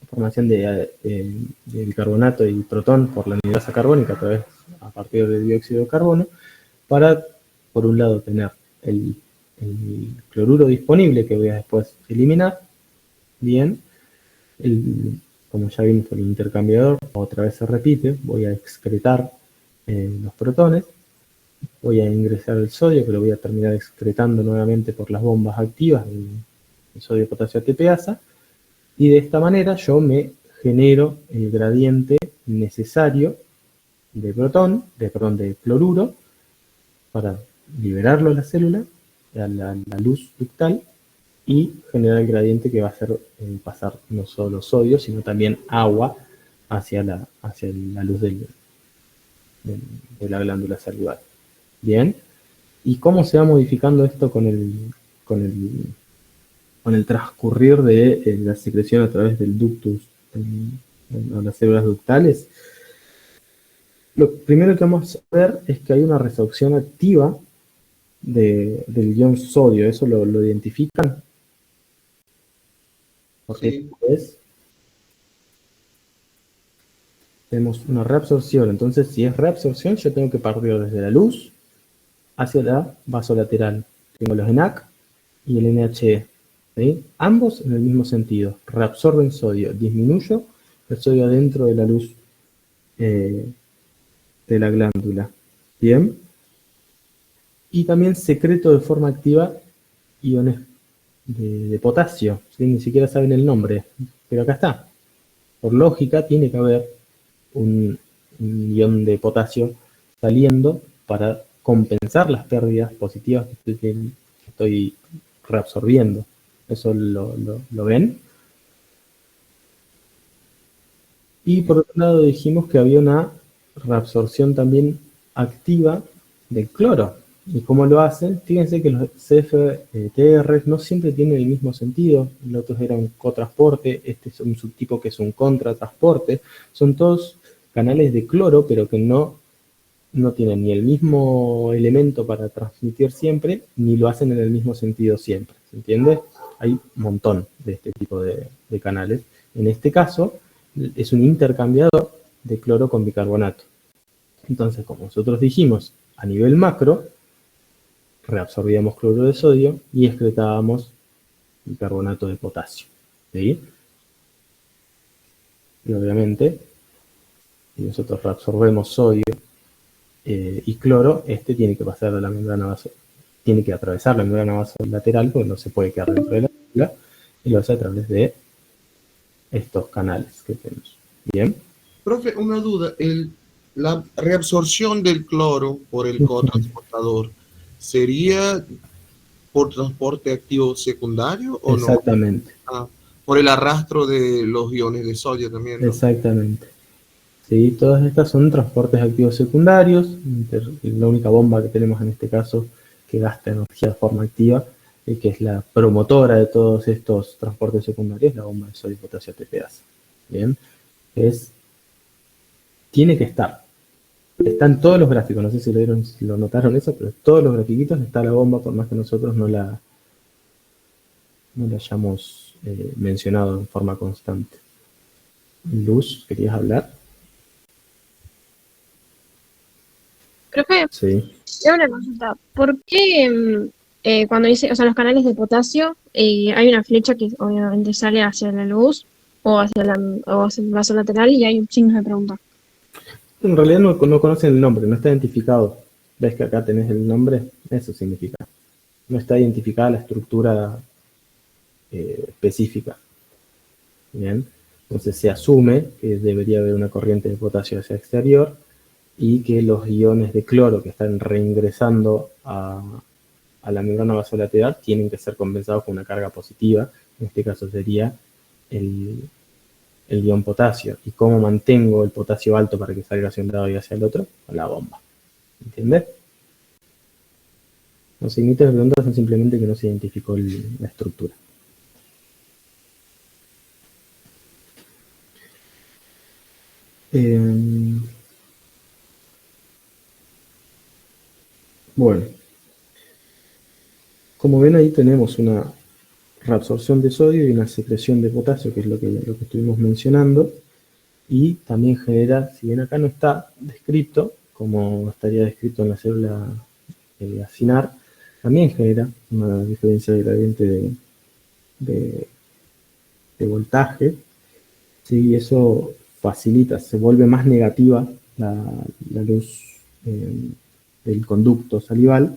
la formación de bicarbonato y protón por la anhidrasa carbónica a partir del dióxido de carbono, para, por un lado, tener el cloruro disponible que voy a después eliminar. Bien, como ya vimos, el intercambiador otra vez se repite, voy a excretar los protones, voy a ingresar el sodio, que lo voy a terminar excretando nuevamente por las bombas activas del sodio potasio ATPasa, y de esta manera yo me genero el gradiente necesario de de cloruro, para liberarlo de la célula, a la luz ductal, y generar el gradiente que va a hacer pasar no solo sodio, sino también agua hacia la luz de la glándula salival. Bien, ¿y cómo se va modificando esto con el transcurrir de la secreción a través del ductus en las células ductales? Lo primero que vamos a ver es que hay una resorción activa del ion sodio. ¿Eso lo identifican? Sí. Tenemos una reabsorción. Entonces, si es reabsorción, yo tengo que partir desde la luz hacia la vasolateral. Tengo los ENaC y el NHE. ¿Sí? Ambos en el mismo sentido. Reabsorben sodio. Disminuyo el sodio adentro de la luz de la glándula. Bien. Y también secreto de forma activa iones de potasio. ¿Sí? Ni siquiera saben el nombre, pero acá está. Por lógica tiene que haber un ion de potasio saliendo para compensar las pérdidas positivas que estoy reabsorbiendo. ¿Eso lo ven? Y por otro lado dijimos que había una reabsorción también activa del cloro. ¿Y cómo lo hacen? Fíjense que los CFTR no siempre tienen el mismo sentido. Los otros eran un cotransporte, este es un subtipo que es un contratransporte. Son todos canales de cloro, pero que no tienen ni el mismo elemento para transmitir siempre, ni lo hacen en el mismo sentido siempre. ¿Se entiende? Hay un montón de este tipo de canales. En este caso, es un intercambiador de cloro con bicarbonato. Entonces, como nosotros dijimos, a nivel macro, reabsorbíamos cloruro de sodio y excretábamos bicarbonato de potasio. ¿Sí? Y obviamente, si nosotros reabsorbemos sodio y cloro, este tiene que pasar a la membrana tiene que atravesar la membrana vasolateral, porque no se puede quedar dentro de la célula, y lo hace a través de estos canales que tenemos. Bien. Profe, una duda. La reabsorción del cloro por el cotransportador, ¿sería por transporte activo secundario o Exactamente. no? Por el arrastro de los iones de sodio también, ¿no? Exactamente. Sí, todas estas son transportes activos secundarios. La única bomba que tenemos en este caso que gasta energía de forma activa, que es la promotora de todos estos transportes secundarios, es la bomba de sodio potasio ATPasa. Bien, tiene que estar. Están todos los gráficos, no sé si lo notaron eso, pero todos los grafiquitos está la bomba, por más que nosotros no la hayamos mencionado en forma constante. Luz, ¿querías hablar? Profe, Sí. tengo una consulta. ¿Por qué cuando dice, o sea, los canales de potasio, hay una flecha que obviamente sale hacia la luz o hacia el vaso lateral y hay un signo de pregunta? En realidad no conocen el nombre, no está identificado. ¿Ves que acá tenés el nombre? Eso significa. No está identificada la estructura específica. Bien, entonces se asume que debería haber una corriente de potasio hacia el exterior y que los iones de cloro que están reingresando a la membrana vasolateral tienen que ser compensados con una carga positiva, en este caso sería el ion potasio. ¿Y cómo mantengo el potasio alto para que salga hacia un lado y hacia el otro? Con la bomba. ¿Entiendes? Los signitos de pregunta son simplemente que no se identificó la estructura. Bueno, como ven ahí tenemos una reabsorción de sodio y una secreción de potasio, que es lo que estuvimos mencionando, y también genera, si bien acá no está descrito, como estaría descrito en la célula acinar, también genera una diferencia de gradiente de voltaje, ¿sí? Y eso facilita, se vuelve más negativa la luz del conducto salival,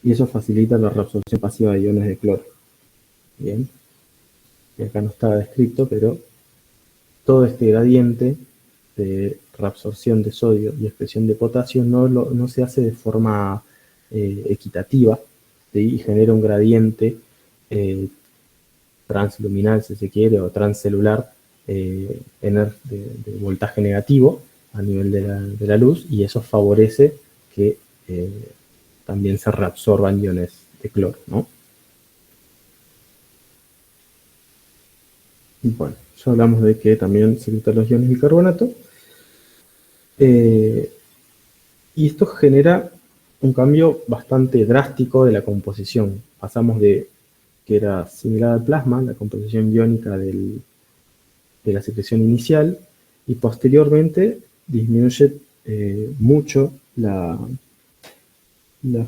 y eso facilita la reabsorción pasiva de iones de cloro. Bien, y acá no estaba descrito, pero todo este gradiente de reabsorción de sodio y expresión de potasio no se hace de forma equitativa, ¿sí? Y genera un gradiente transluminal, si se quiere, o transcelular de voltaje negativo a nivel de la luz, y eso favorece que también se reabsorban iones de cloro, ¿no? Y bueno, ya hablamos de que también secretan los iones bicarbonato. Y esto genera un cambio bastante drástico de la composición. Pasamos de que era similar al plasma, la composición iónica de la secreción inicial, y posteriormente disminuye mucho las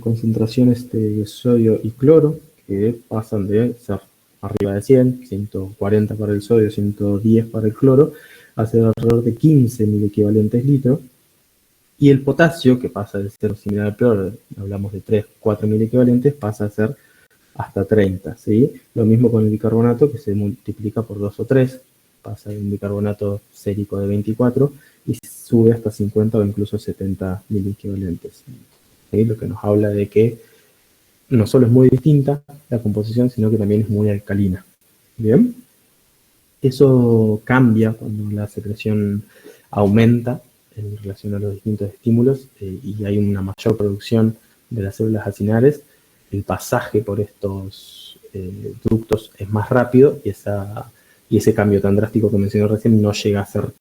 concentraciones de sodio y cloro, que pasan de ser arriba de 100, 140 para el sodio, 110 para el cloro, a ser alrededor de 15 milequivalentes litro. Y el potasio, que pasa de ser similar al cloro, hablamos de 3, 4 milequivalentes, pasa a ser hasta 30, ¿sí? Lo mismo con el bicarbonato, que se multiplica por 2 o 3, pasa de un bicarbonato sérico de 24 y sube hasta 50 o incluso 70 milequivalentes. ¿Sí? Lo que nos habla de que no solo es muy distinta la composición, sino que también es muy alcalina. Bien, eso cambia cuando la secreción aumenta en relación a los distintos estímulos y hay una mayor producción de las células acinares. El pasaje por estos ductos es más rápido y ese cambio tan drástico que mencioné recién no llega a ser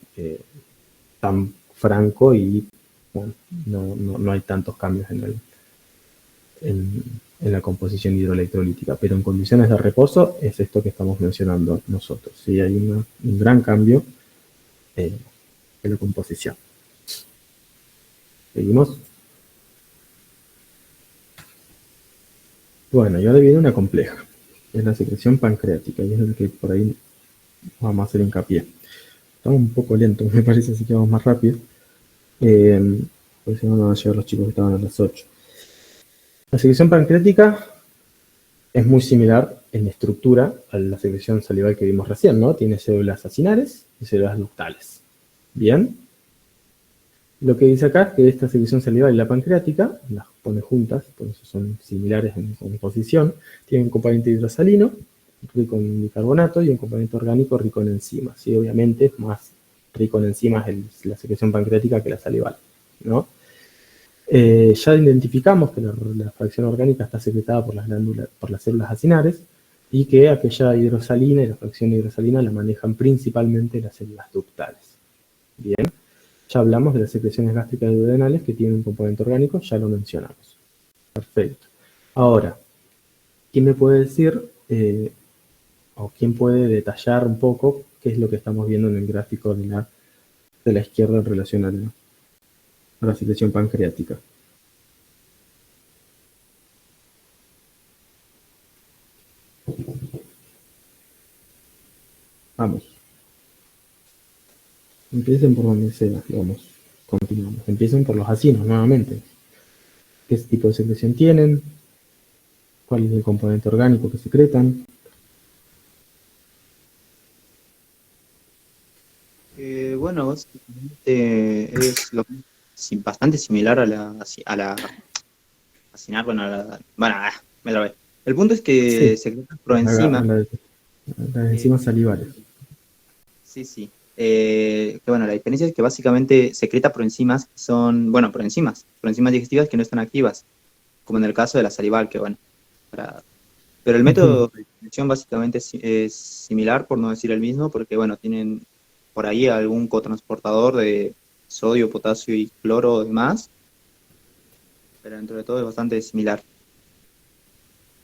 tan franco y bueno, no hay tantos cambios en la composición hidroelectrolítica, pero en condiciones de reposo es esto que estamos mencionando nosotros. Sí, hay un gran cambio en la composición. ¿Seguimos? Bueno, y ahora viene una compleja, es la secreción pancreática, y es la que por ahí vamos a hacer hincapié. Estamos un poco lentos, me parece, así que vamos más rápido. Porque si no, no van a llegar los chicos que estaban a las 8. La secreción pancreática es muy similar en estructura a la secreción salival que vimos recién, ¿no? Tiene células acinares y células ductales. Bien. Lo que dice acá es que esta secreción salival y la pancreática, las pone juntas, por eso son similares en composición, tienen un componente hidrosalino, rico en bicarbonato, y un componente orgánico rico en enzimas. Y obviamente es más rico en enzimas la secreción pancreática que la salival, ¿no? Ya identificamos que la fracción orgánica está secretada por las células acinares y que aquella hidrosalina y la fracción hidrosalina la manejan principalmente las células ductales. Bien, ya hablamos de las secreciones gástricas y duodenales que tienen un componente orgánico, ya lo mencionamos. Perfecto. Ahora, ¿quién me puede decir o quién puede detallar un poco qué es lo que estamos viendo en el gráfico de la izquierda en relación a la secreción pancreática? Vamos. Empiecen por donde sea, vamos. Continuamos. Empiecen por los acinos nuevamente. ¿Qué tipo de secreción tienen? ¿Cuál es el componente orgánico que secretan? bueno, básicamente es bastante similar a bueno, me la ve. El punto es que Sí, secretan la, proenzimas. la- las eh, enzimas salivales. sí, sí. Que bueno, la diferencia es que básicamente secreta proenzimas que son, bueno, proenzimas digestivas que no están activas, como en el caso de la salival, que bueno, pero el Ujú. método de digestión básicamente es similar, por no decir el mismo, porque bueno, tienen por ahí algún cotransportador de sodio, potasio y cloro o demás, pero dentro de todo es bastante similar.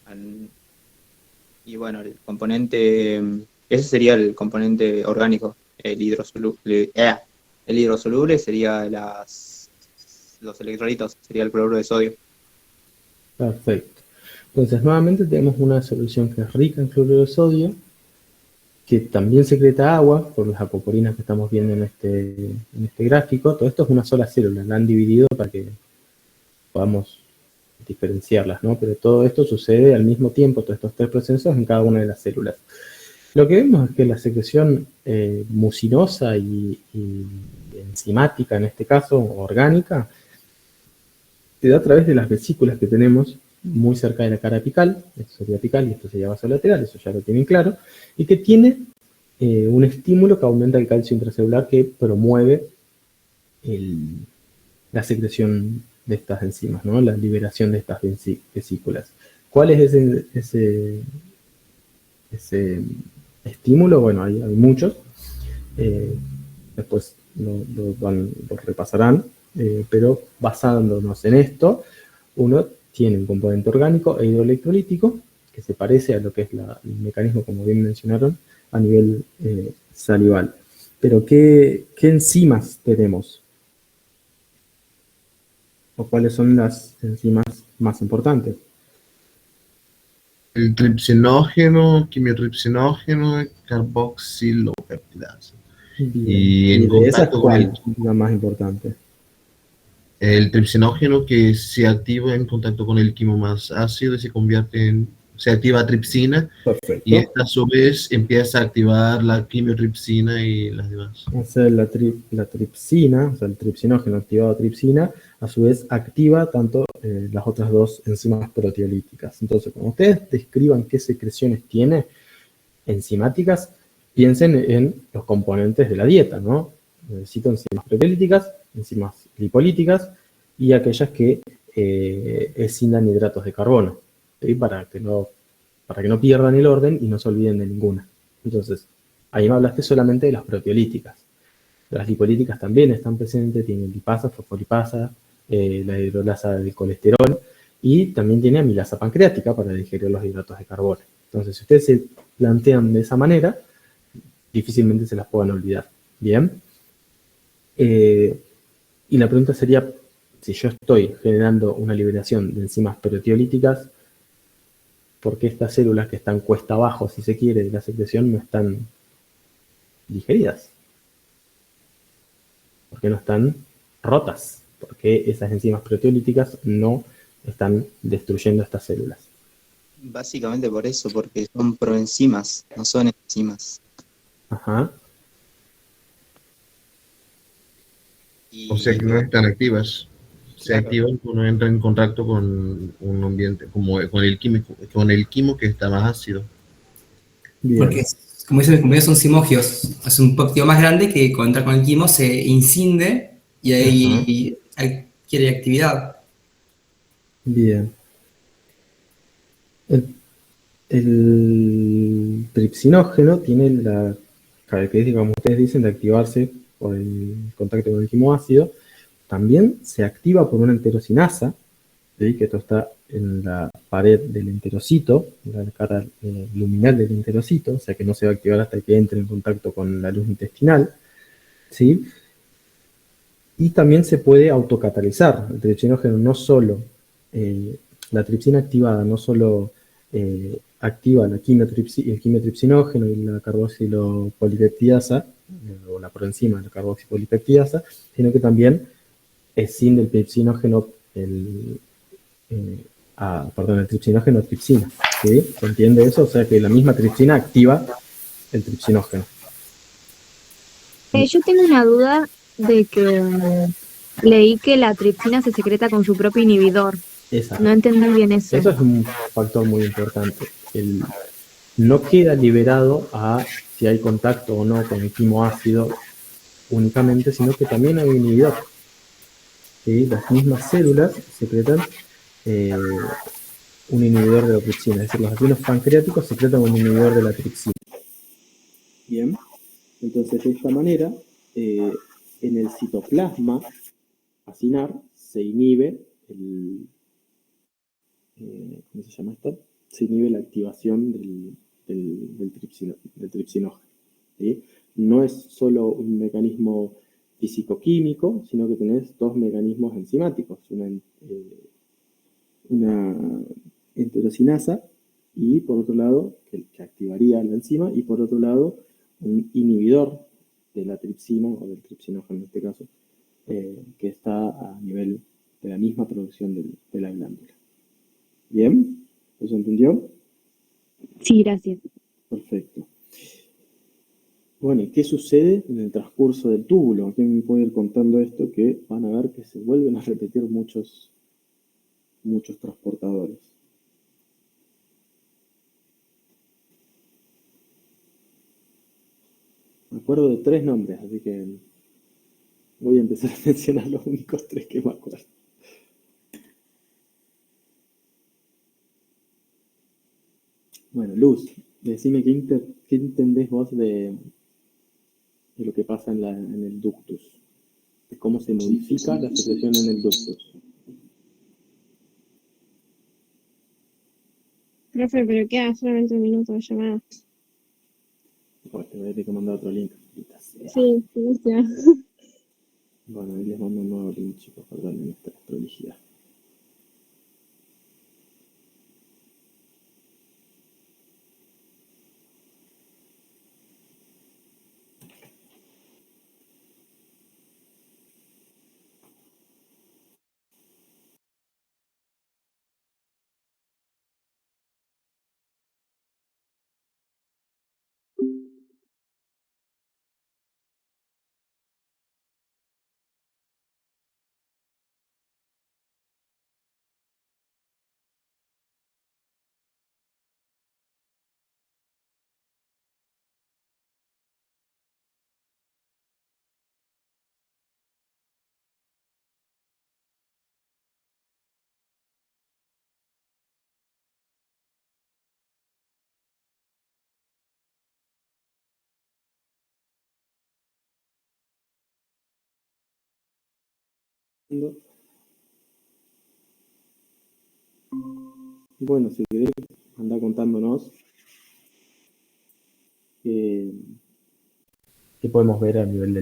Al- y bueno, ese sería el componente orgánico, el hidrosoluble sería los electrolitos, sería el cloruro de sodio. Perfecto. Entonces, nuevamente tenemos una solución que es rica en cloruro de sodio, que también secreta agua por las apoporinas que estamos viendo en este gráfico. Todo esto es una sola célula, la han dividido para que podamos diferenciarlas, ¿no? Pero todo esto sucede al mismo tiempo, todos estos tres procesos en cada una de las células. Lo que vemos es que la secreción mucinosa y enzimática, en este caso orgánica, se da a través de las vesículas que tenemos muy cerca de la cara apical, esto sería apical y esto sería basolateral, eso ya lo tienen claro, y que tiene un estímulo que aumenta el calcio intracelular que promueve la secreción de estas enzimas, ¿no? La liberación de estas vesículas. ¿Cuál es ese estímulo? Bueno, hay muchos. Después lo repasarán, pero basándonos en esto, uno tiene un componente orgánico e hidroelectrolítico que se parece a lo que es el mecanismo, como bien mencionaron, a nivel salival. Pero ¿qué enzimas tenemos? ¿O cuáles son las enzimas más importantes? El tripsinógeno, quimiotripsinógeno, carboxilopeptidasa. Bien. Y en ¿Y de esas contacto con cuál es la más importante? el tripsinógeno que se activa en contacto con el quimo más ácido y se activa a tripsina, y Perfecto. esta a su vez empieza a activar la quimiotripsina y las demás. O sea, la tripsina, o sea, el tripsinógeno activado a tripsina, a su vez activa tanto las otras dos enzimas proteolíticas. Entonces, cuando ustedes describan qué secreciones tiene enzimáticas, piensen en los componentes de la dieta, ¿no? Necesito enzimas proteolíticas, enzimas lipolíticas y aquellas que escindan hidratos de carbono, ¿sí? Para que no pierdan el orden y no se olviden de ninguna. Entonces, ahí me hablaste solamente de las proteolíticas. Las lipolíticas también están presentes, tienen lipasa, fosfolipasa, la hidrolasa del colesterol y también tiene amilasa pancreática para digerir los hidratos de carbono. Entonces, si ustedes se plantean de esa manera, difícilmente se las puedan olvidar. Bien. Y la pregunta sería, si yo estoy generando una liberación de enzimas proteolíticas, ¿por qué estas células que están cuesta abajo, si se quiere, de la secreción no están digeridas? ¿Por qué no están rotas? ¿Por qué esas enzimas proteolíticas no están destruyendo estas células? Básicamente por eso, porque son proenzimas, no son enzimas. Ajá. O sea que no están activas. Se Claro. activan cuando entra en contacto con un ambiente, como con el quimo que está más ácido. Bien. Porque, como dicen mis compañeros, son simogios. Es un péptido más grande que cuando entra con el quimo se incinde y ahí adquiere actividad. Bien. El tripsinógeno tiene la característica, como ustedes dicen, de activarse por el contacto con el quimoácido. También se activa por una enterosinasa, ¿sí? Que esto está en la pared del enterocito, en la cara luminal del enterocito, o sea que no se va a activar hasta que entre en contacto con la luz intestinal, ¿sí? Y también se puede autocatalizar. El tripsinógeno no solo, la tripsina activada no solo activa el quimiotripsinógeno y la carboxipolipeptidasa, o la proenzima de la carboxipolipeptidasa, sino que también escinde el tripsinógeno, el tripsinógeno tripsina. ¿Sí? ¿Se entiende eso? O sea que la misma tripsina activa el tripsinógeno. Yo tengo una duda de que leí que la tripsina se secreta con su propio inhibidor. Exacto. No entendí bien eso. Eso es un factor muy importante. No queda liberado a si hay contacto o no con el quimoácido únicamente, sino que también hay un inhibidor. ¿Sí? Las mismas células secretan un inhibidor de la tripsina, es decir, los acidos pancreáticos secretan un inhibidor de la tripsina. Bien, entonces de esta manera, en el citoplasma acinar se inhibe ¿cómo se llama esto? Se inhibe la activación del tripsinógeno. ¿Sí? No es solo un mecanismo físico-químico, sino que tenés dos mecanismos enzimáticos, una enterocinasa y por otro lado, que activaría la enzima, y por otro lado, un inhibidor de la tripsina o del tripsinógeno en este caso, que está a nivel de la misma producción de la glándula. ¿Bien? ¿Eso entendió? Sí, gracias. Perfecto. Bueno, ¿y qué sucede en el transcurso del túbulo? ¿Quién me puede ir contando esto? Que van a ver que se vuelven a repetir muchos transportadores. Me acuerdo de 3 nombres, así que voy a empezar a mencionar los únicos 3 que me acuerdo. Bueno, Luz, decime qué entendés vos de lo que pasa en el ductus, de cómo se modifica la secreción en el ductus. Profe, pero queda solamente un minuto de llamada. Pues te voy a tener que mandar otro link. Sí, gracias. Bueno, ahí les mando un nuevo link, chicos, perdón esta prolijidad. Bueno, si querés, anda contándonos qué podemos ver a nivel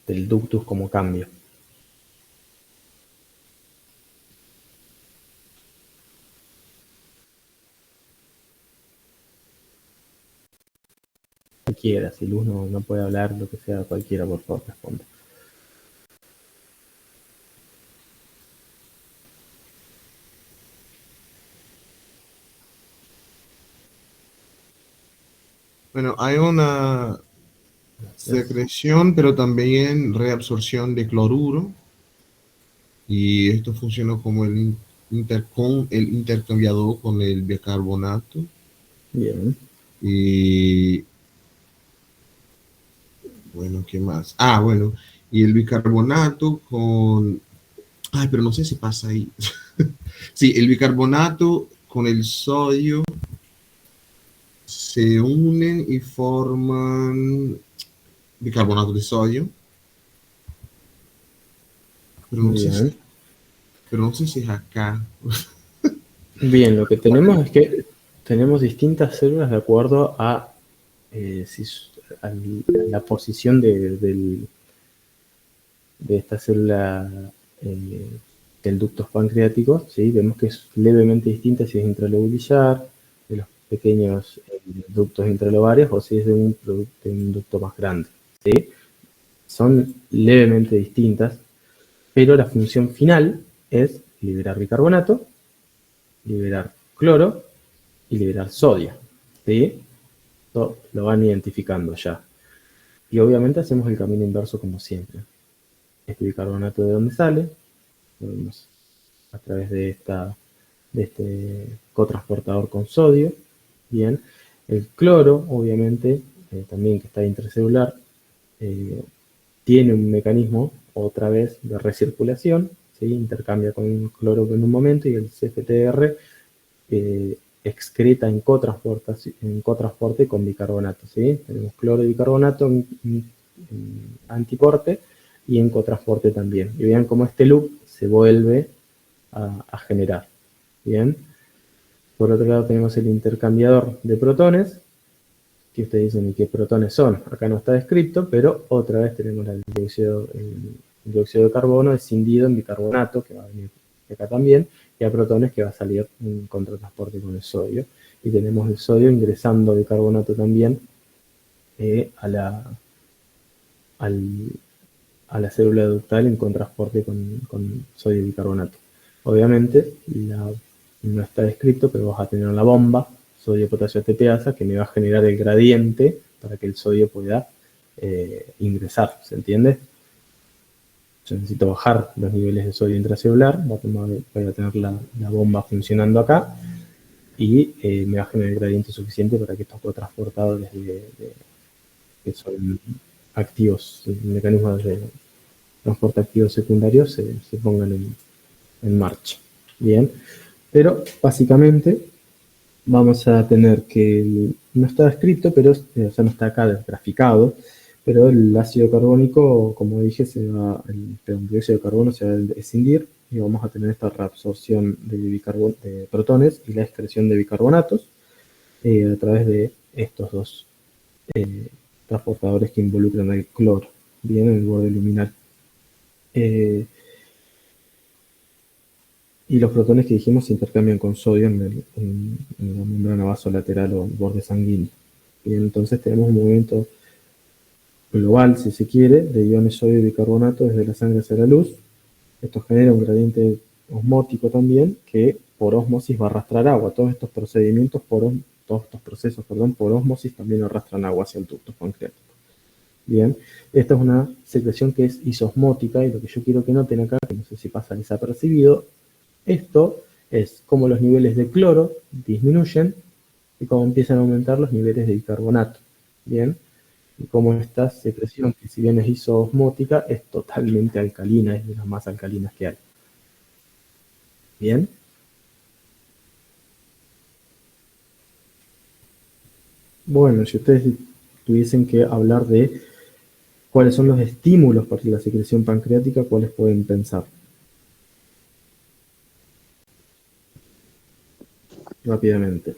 del ductus como cambio. Cualquiera, si Luz no puede hablar, lo que sea, cualquiera, por favor, responda. Bueno, hay una secreción, pero también reabsorción de cloruro. Y esto funciona como el intercambiador con el bicarbonato. Bien. Y bueno, ¿qué más? Bueno, y el bicarbonato con... pero no sé si pasa ahí. Sí, el bicarbonato con el sodio se unen y forman bicarbonato de sodio. Pero no sé si es acá. Bien, lo que tenemos es que tenemos distintas células de acuerdo a la posición de esta célula del ductus pancreático, ¿sí? Vemos que es levemente distinta si es intralobular, de los pequeños ductos intralobarios, o si es de un ducto más grande, ¿sí? Son levemente distintas, pero la función final es liberar bicarbonato, liberar cloro y liberar sodio, ¿sí? Esto lo van identificando ya. Y obviamente hacemos el camino inverso como siempre. Este bicarbonato de dónde sale, lo vemos a través de este cotransportador con sodio. Bien, el cloro, obviamente, también que está intracelular, tiene un mecanismo, otra vez, de recirculación, ¿sí? Intercambia con el cloro en un momento y el CFTR excreta en cotransporte con bicarbonato, ¿sí? Tenemos cloro y bicarbonato en antiporte y en cotransporte también. Y vean cómo este loop se vuelve a generar. Bien. Por otro lado tenemos el intercambiador de protones, que ustedes dicen, ¿y qué protones son? Acá no está descrito, pero otra vez tenemos el dióxido de carbono escindido en bicarbonato, que va a venir acá también, y a protones que va a salir en contratransporte con el sodio. Y tenemos el sodio ingresando bicarbonato también a la célula ductal en contrasporte con sodio y bicarbonato. Obviamente, no está descrito, pero vas a tener la bomba sodio, potasio, ATPasa, que me va a generar el gradiente para que el sodio pueda ingresar, ¿se entiende? Yo necesito bajar los niveles de sodio intracelular, voy a tener la bomba funcionando acá, y me va a generar el gradiente suficiente para que estos cotransportadores que son activos, mecanismos de transporte activos secundarios se pongan en marcha. Bien, pero básicamente vamos a tener que, no está escrito, pero o sea, no está acá graficado, pero el ácido carbónico, como dije, el dióxido de carbono se va a escindir y vamos a tener esta reabsorción de protones y la excreción de bicarbonatos a través de estos dos transportadores que involucran el cloro, bien, en el borde luminal. Y los protones que dijimos se intercambian con sodio en la membrana vasolateral o el borde sanguíneo. Y entonces tenemos un movimiento global, si se quiere, de iones sodio y bicarbonato desde la sangre hacia la luz. Esto genera un gradiente osmótico también que por ósmosis va a arrastrar agua. Todos estos procedimientos, todos estos procesos, por ósmosis también arrastran agua hacia el ducto pancreático. Bien, esta es una secreción que es isosmótica y lo que yo quiero que noten acá, que no sé si pasa desapercibido, esto es como los niveles de cloro disminuyen y cómo empiezan a aumentar los niveles de bicarbonato. Bien, y como esta secreción, que si bien es isoosmótica, es totalmente alcalina, es de las más alcalinas que hay. Bien. Bueno, si ustedes tuviesen que hablar de cuáles son los estímulos para la secreción pancreática, ¿cuáles pueden pensar? Rápidamente.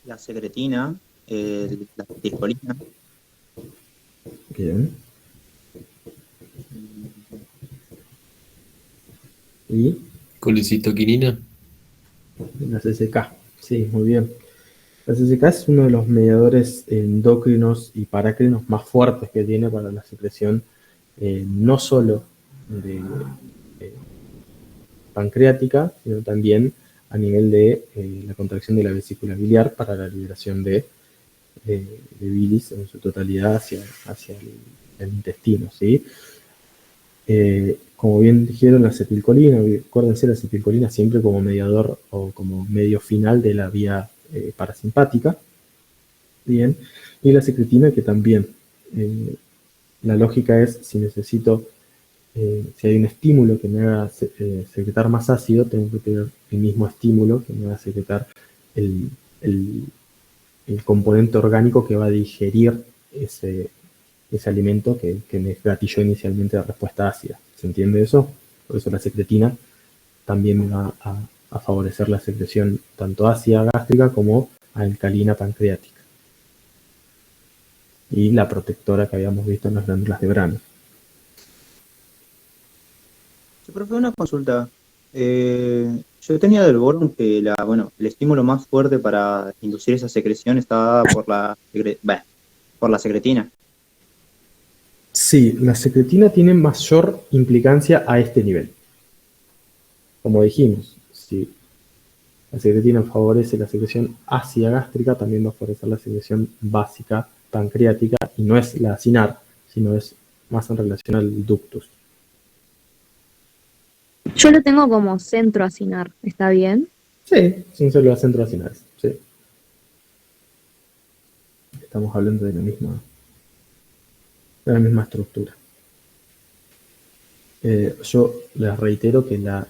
La secretina, la acetilcolina. Bien. ¿Y? Colecitoquinina. La CCK. Sí, muy bien. La CCK es uno de los mediadores endocrinos y parácrinos más fuertes que tiene para la secreción no solo de pancreática, sino también a nivel de la contracción de la vesícula biliar para la liberación de bilis en su totalidad hacia el intestino, ¿sí? Como bien dijeron, la acetilcolina, acuérdense la acetilcolina siempre como mediador o como medio final de la vía parasimpática, bien, y la secretina que también, la lógica es, si necesito, si hay un estímulo que me haga secretar más ácido, tengo que tener el mismo estímulo que me haga secretar el componente orgánico que va a digerir ese alimento que me gatilló inicialmente la respuesta ácida. ¿Se entiende eso? Por eso la secretina también me va a favorecer la secreción tanto ácida gástrica como alcalina pancreática. Y la protectora que habíamos visto en las glándulas de Brana. Sí, profe, una consulta. Yo tenía del boron que el estímulo más fuerte para inducir esa secreción estaba por la secretina. Sí, la secretina tiene mayor implicancia a este nivel. Como dijimos, si la secretina favorece la secreción ácida gástrica, también va a favorecer la secreción básica pancreática, y no es la ACINAR, sino es más en relación al ductus. Yo lo tengo como centro acinar, ¿está bien? Sí, son células centroacinares, sí. Estamos hablando de la misma estructura. Yo les reitero que la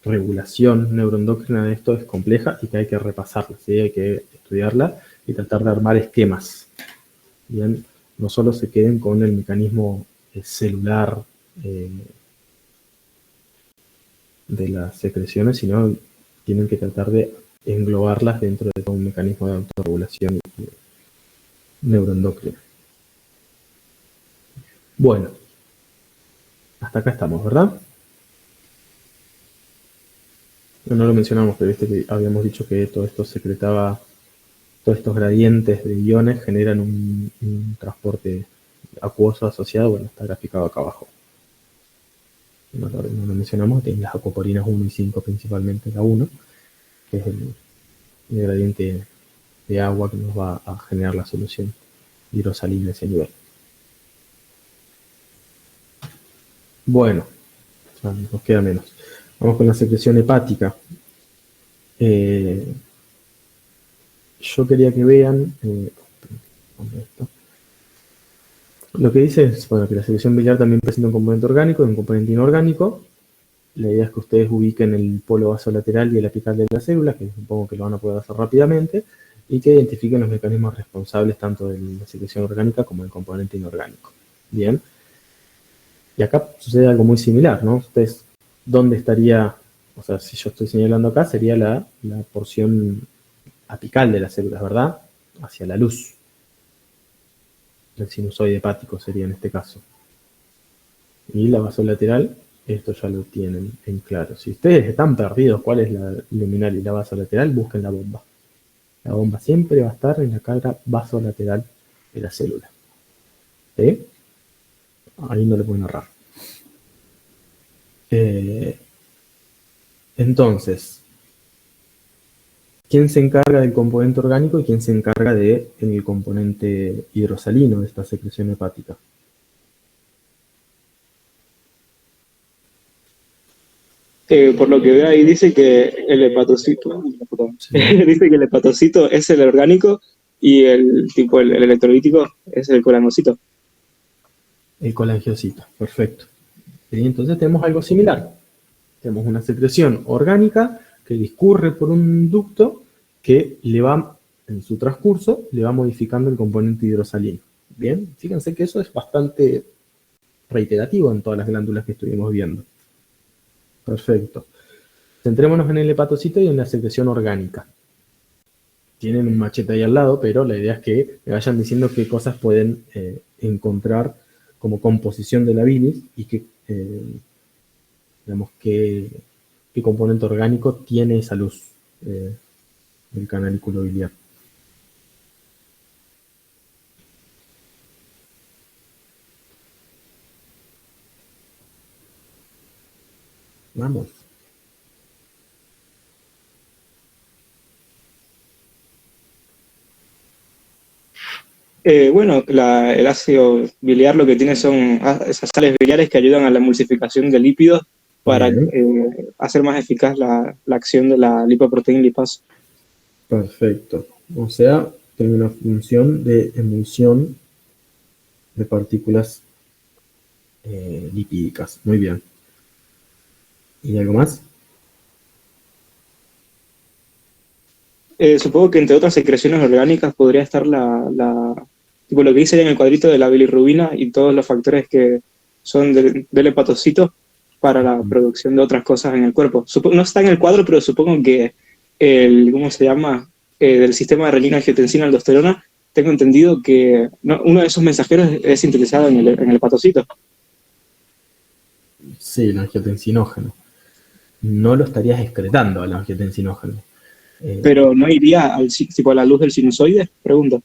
regulación neuroendocrina de esto es compleja y que hay que repasarla, ¿sí? Hay que estudiarla y tratar de armar esquemas. Bien, no solo se queden con el mecanismo celular de las secreciones, sino tienen que tratar de englobarlas dentro de todo un mecanismo de autorregulación neuroendocrina. Bueno, hasta acá estamos, ¿verdad? No lo mencionamos, pero viste que habíamos dicho que todo esto secretaba, todos estos gradientes de iones generan un transporte acuoso asociado. Bueno, está graficado acá abajo. No lo mencionamos, tienen las acoporinas 1 y 5 principalmente, la 1, que es el gradiente de agua que nos va a generar la solución hidrosalina a ese nivel. Bueno, ya nos queda menos. Vamos con la secreción hepática. Yo quería que vean lo que dice es, bueno, que la secreción biliar también presenta un componente orgánico y un componente inorgánico. La idea es que ustedes ubiquen el polo basolateral y el apical de la célula, que supongo que lo van a poder hacer rápidamente, y que identifiquen los mecanismos responsables tanto de la secreción orgánica como del componente inorgánico. Bien. Y acá sucede algo muy similar, ¿no? Ustedes, ¿dónde estaría? O sea, si yo estoy señalando acá, sería la porción apical de las células, ¿verdad? Hacia la luz. El sinusoide hepático sería en este caso. Y la vasolateral, esto ya lo tienen en claro. Si ustedes están perdidos cuál es la luminal y la vasolateral, busquen la bomba. La bomba siempre va a estar en la cara vasolateral de la célula. ¿Sí? Ahí no le pueden errar. Entonces, ¿quién se encarga del componente orgánico y quién se encarga del componente hidrosalino de esta secreción hepática? Por lo que veo ahí dice que el hepatocito, Sí. dice que el hepatocito es el orgánico y el electrolítico es el colangocito. El colangiocito, perfecto. ¿Sí? Entonces tenemos algo similar. Tenemos una secreción orgánica que discurre por un ducto que le va, en su transcurso, le va modificando el componente hidrosalino. Bien, fíjense que eso es bastante reiterativo en todas las glándulas que estuvimos viendo. Perfecto. Centrémonos en el hepatocito y en la secreción orgánica. Tienen un machete ahí al lado, pero la idea es que me vayan diciendo qué cosas pueden encontrar como composición de la bilis y digamos, qué componente orgánico tiene esa luz del canalículo biliar. Vamos. Bueno, el ácido biliar lo que tiene son esas sales biliares que ayudan a la emulsificación de lípidos para hacer más eficaz la acción de la lipoproteína lipasa. Perfecto. O sea, tiene una función de emulsión de partículas lipídicas. Muy bien. ¿Y algo más? Supongo que entre otras secreciones orgánicas podría estar tipo lo que dice en el cuadrito de la bilirrubina y todos los factores que son del hepatocito para la producción de otras cosas en el cuerpo. No está en el cuadro, pero supongo que ¿cómo se llama? Del sistema de renina-angiotensina-aldosterona, tengo entendido que uno de esos mensajeros es sintetizado en el hepatocito. Sí, el angiotensinógeno. No lo estarías excretando al angiotensinógeno. Pero no iría tipo a la luz del sinusoide, pregunto.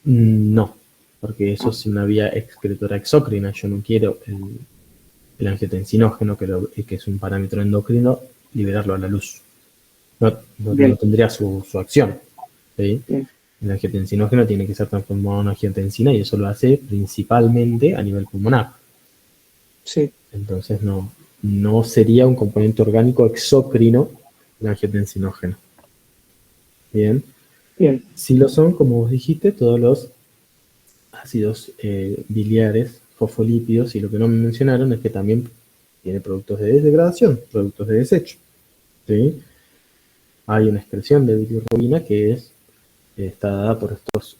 No, porque eso es una vía excretora exócrina. Yo no quiero el angiotensinógeno, que es un parámetro endocrino, liberarlo a la luz. No tendría su acción. ¿Sí? El angiotensinógeno tiene que ser transformado en angiotensina y eso lo hace principalmente a nivel pulmonar. Sí. Entonces no sería un componente orgánico exócrino el angiotensinógeno. Bien. Bien. Si lo son, como vos dijiste, todos los ácidos biliares, fosfolípidos, y lo que no me mencionaron es que también tiene productos de degradación, productos de desecho. ¿Sí? Hay una excreción de bilirrubina que está dada por estos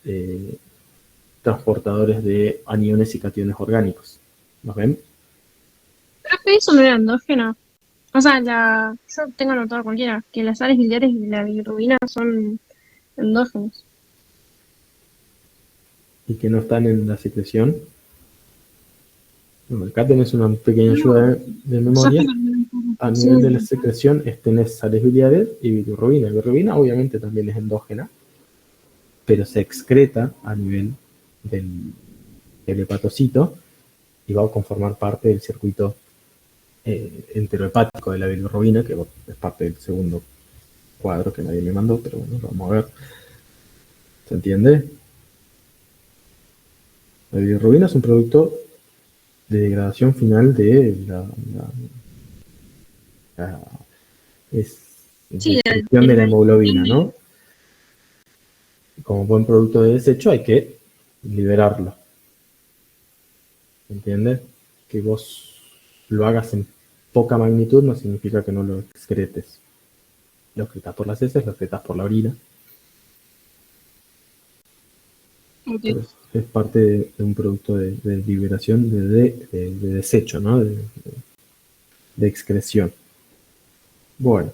transportadores de aniones y cationes orgánicos. ¿Los ven? Creo que eso no era endógeno. O sea, yo tengo anotado cualquiera, que las sales biliares y la bilirrubina son endógenos. Y que no están en la secreción. Bueno, acá tenés una pequeña ayuda de memoria. A nivel de la secreción tenés sales biliares y bilirrubina. La bilirrubina obviamente también es endógena, pero se excreta a nivel del hepatocito y va a conformar parte del circuito enterohepático de la bilirrubina, que es parte del segundo cuadro que nadie me mandó, pero bueno, vamos a ver. ¿Se entiende? La bilirrubina es un producto de degradación final de es Sí, destrucción de la hemoglobina, ¿no? Como buen producto de desecho hay que liberarlo. ¿Entiendes? Que vos lo hagas en poca magnitud no significa que no lo excretes. Lo excretas por las heces, lo excretas por la orina. Okay. Entonces, es parte de un producto de liberación, de desecho, ¿no? De excreción. Bueno,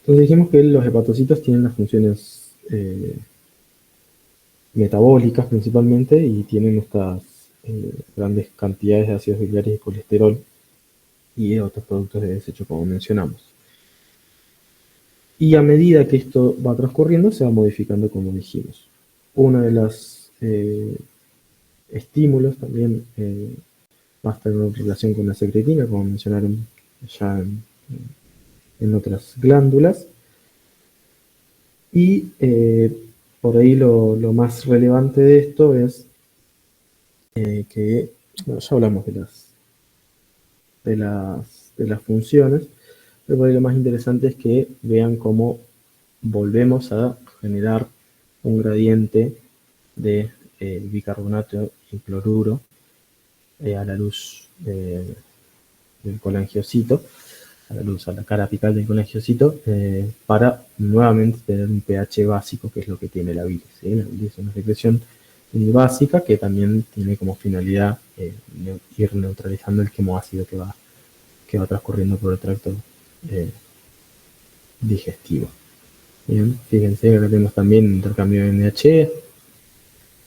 entonces dijimos que los hepatocitos tienen las funciones metabólicas principalmente y tienen estas grandes cantidades de ácidos biliares y colesterol y de otros productos de desecho como mencionamos. Y a medida que esto va transcurriendo se va modificando como dijimos. Uno de los estímulos también va a estar en relación con la secretina, como mencionaron ya en otras glándulas. Y por ahí lo más relevante de esto es que, bueno, ya hablamos de las funciones, pero por ahí lo más interesante es que vean cómo volvemos a generar un gradiente de bicarbonato y cloruro a la luz del colangiocito, a la cara apical del colangiocito, para nuevamente tener un pH básico, que es lo que tiene la bilis. ¿Sí? La bilis es una secreción básica que también tiene como finalidad ir neutralizando el quimoácido que va transcurriendo por el tracto digestivo. Bien, fíjense que acá tenemos también intercambio de NH,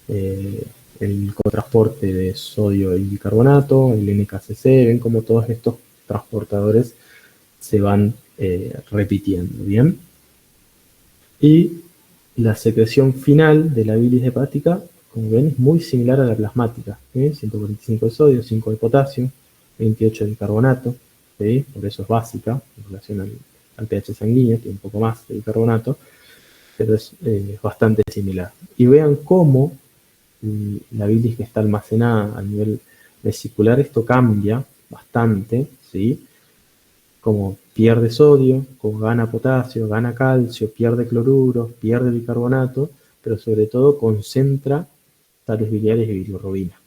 el cotransporte de sodio y bicarbonato, el NKCC, ven como todos estos transportadores se van repitiendo, ¿bien? Y la secreción final de la bilis hepática, como ven, es muy similar a la plasmática, ¿sí? 145 de sodio, 5 de potasio, 28 de bicarbonato, ¿sí? Por eso es básica en relación al pH sanguíneo, tiene un poco más de bicarbonato, pero es bastante similar. Y vean cómo la bilis que está almacenada a nivel vesicular, esto cambia bastante, ¿sí? Como pierde sodio, como gana potasio, gana calcio, pierde cloruro, pierde bicarbonato, pero sobre todo concentra sales biliares y bilirrubina.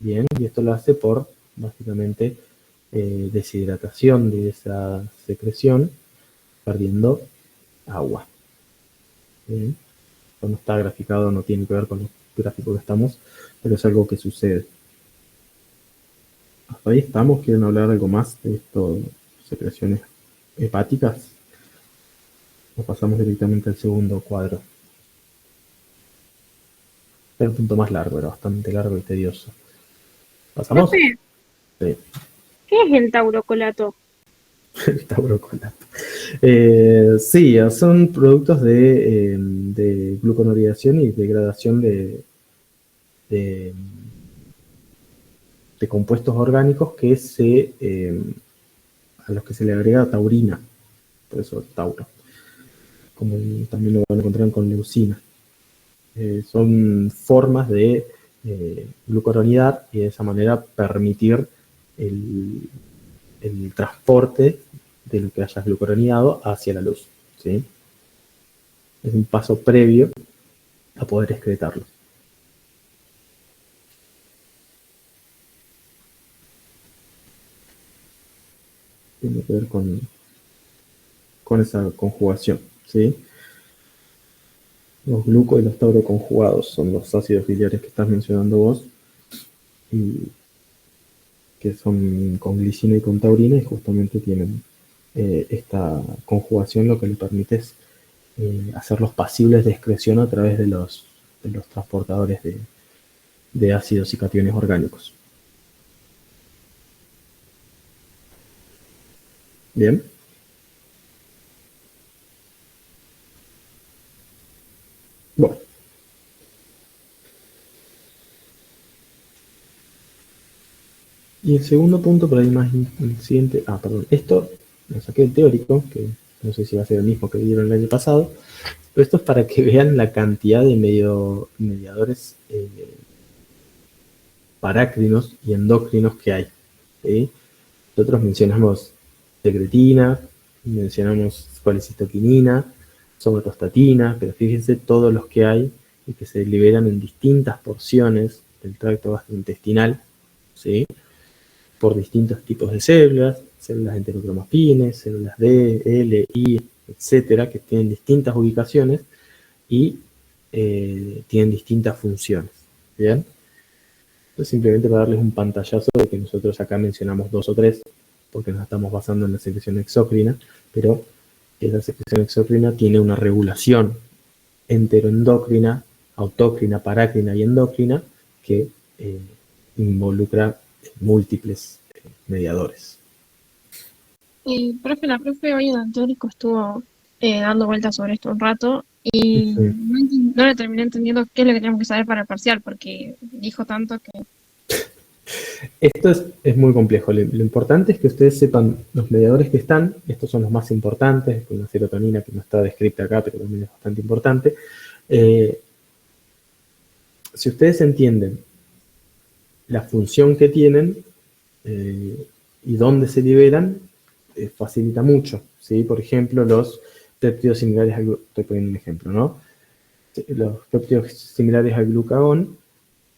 Bien, y esto lo hace por, básicamente, deshidratación de esa secreción, perdiendo agua. Bien. Esto no está graficado, no tiene que ver con el gráfico que estamos, pero es algo que sucede. Hasta ahí estamos. ¿Quieren hablar algo más de esto, secreciones hepáticas? O pasamos directamente al segundo cuadro. Era un punto más largo, era bastante largo y tedioso. ¿Pasamos? Profe, Sí. ¿qué es el taurocolato? El taurocolato. Sí, son productos de gluconoridación y degradación de compuestos orgánicos que a los que se le agrega taurina, por eso tauro, como también lo van a encontrar con leucina. son formas de glucuronidar y de esa manera permitir el transporte de lo que hayas glucuronidado hacia la luz, ¿sí? Es un paso previo a poder excretarlo. Tiene que ver con esa conjugación, ¿sí? Los gluco y los tauro conjugados son los ácidos biliares que estás mencionando vos, y que son con glicina y con taurina, y justamente tienen esta conjugación, lo que le permite es hacerlos pasibles de excreción a través de los transportadores de ácidos y cationes orgánicos. Bien. Bueno. Y el segundo punto, por ahí más el siguiente, perdón, esto lo saqué del teórico, que no sé si va a ser el mismo que vieron el año pasado, pero esto es para que vean la cantidad de mediadores parácrinos y endócrinos que hay, ¿sí? Nosotros mencionamos secretina, mencionamos colecistoquinina, somatostatina, pero fíjense todos los que hay y que se liberan en distintas porciones del tracto gastrointestinal, ¿sí? Por distintos tipos de células enterocromafines, células D, L, I, etcétera, que tienen distintas ubicaciones y tienen distintas funciones, ¿bien? Entonces, simplemente para darles un pantallazo de que nosotros acá mencionamos 2 o 3, porque nos estamos basando en la secreción exócrina, pero esa secreción exócrina tiene una regulación enteroendocrina, autócrina, parácrina y endocrina que involucra múltiples mediadores. Profe, la profe hoy en el teórico estuvo dando vueltas sobre esto un rato y Sí. no le terminé entendiendo qué es lo que tenemos que saber para el parcial, porque dijo tanto que... Esto es muy complejo. Lo importante es que ustedes sepan los mediadores que están. Estos son los más importantes, con la serotonina que no está descrita acá, pero también es bastante importante. Si ustedes entienden la función que tienen y dónde se liberan, facilita mucho, ¿sí? Por ejemplo, los péptidos similares al estoy poniendo un ejemplo, ¿no? Los péptidos similares al glucagón,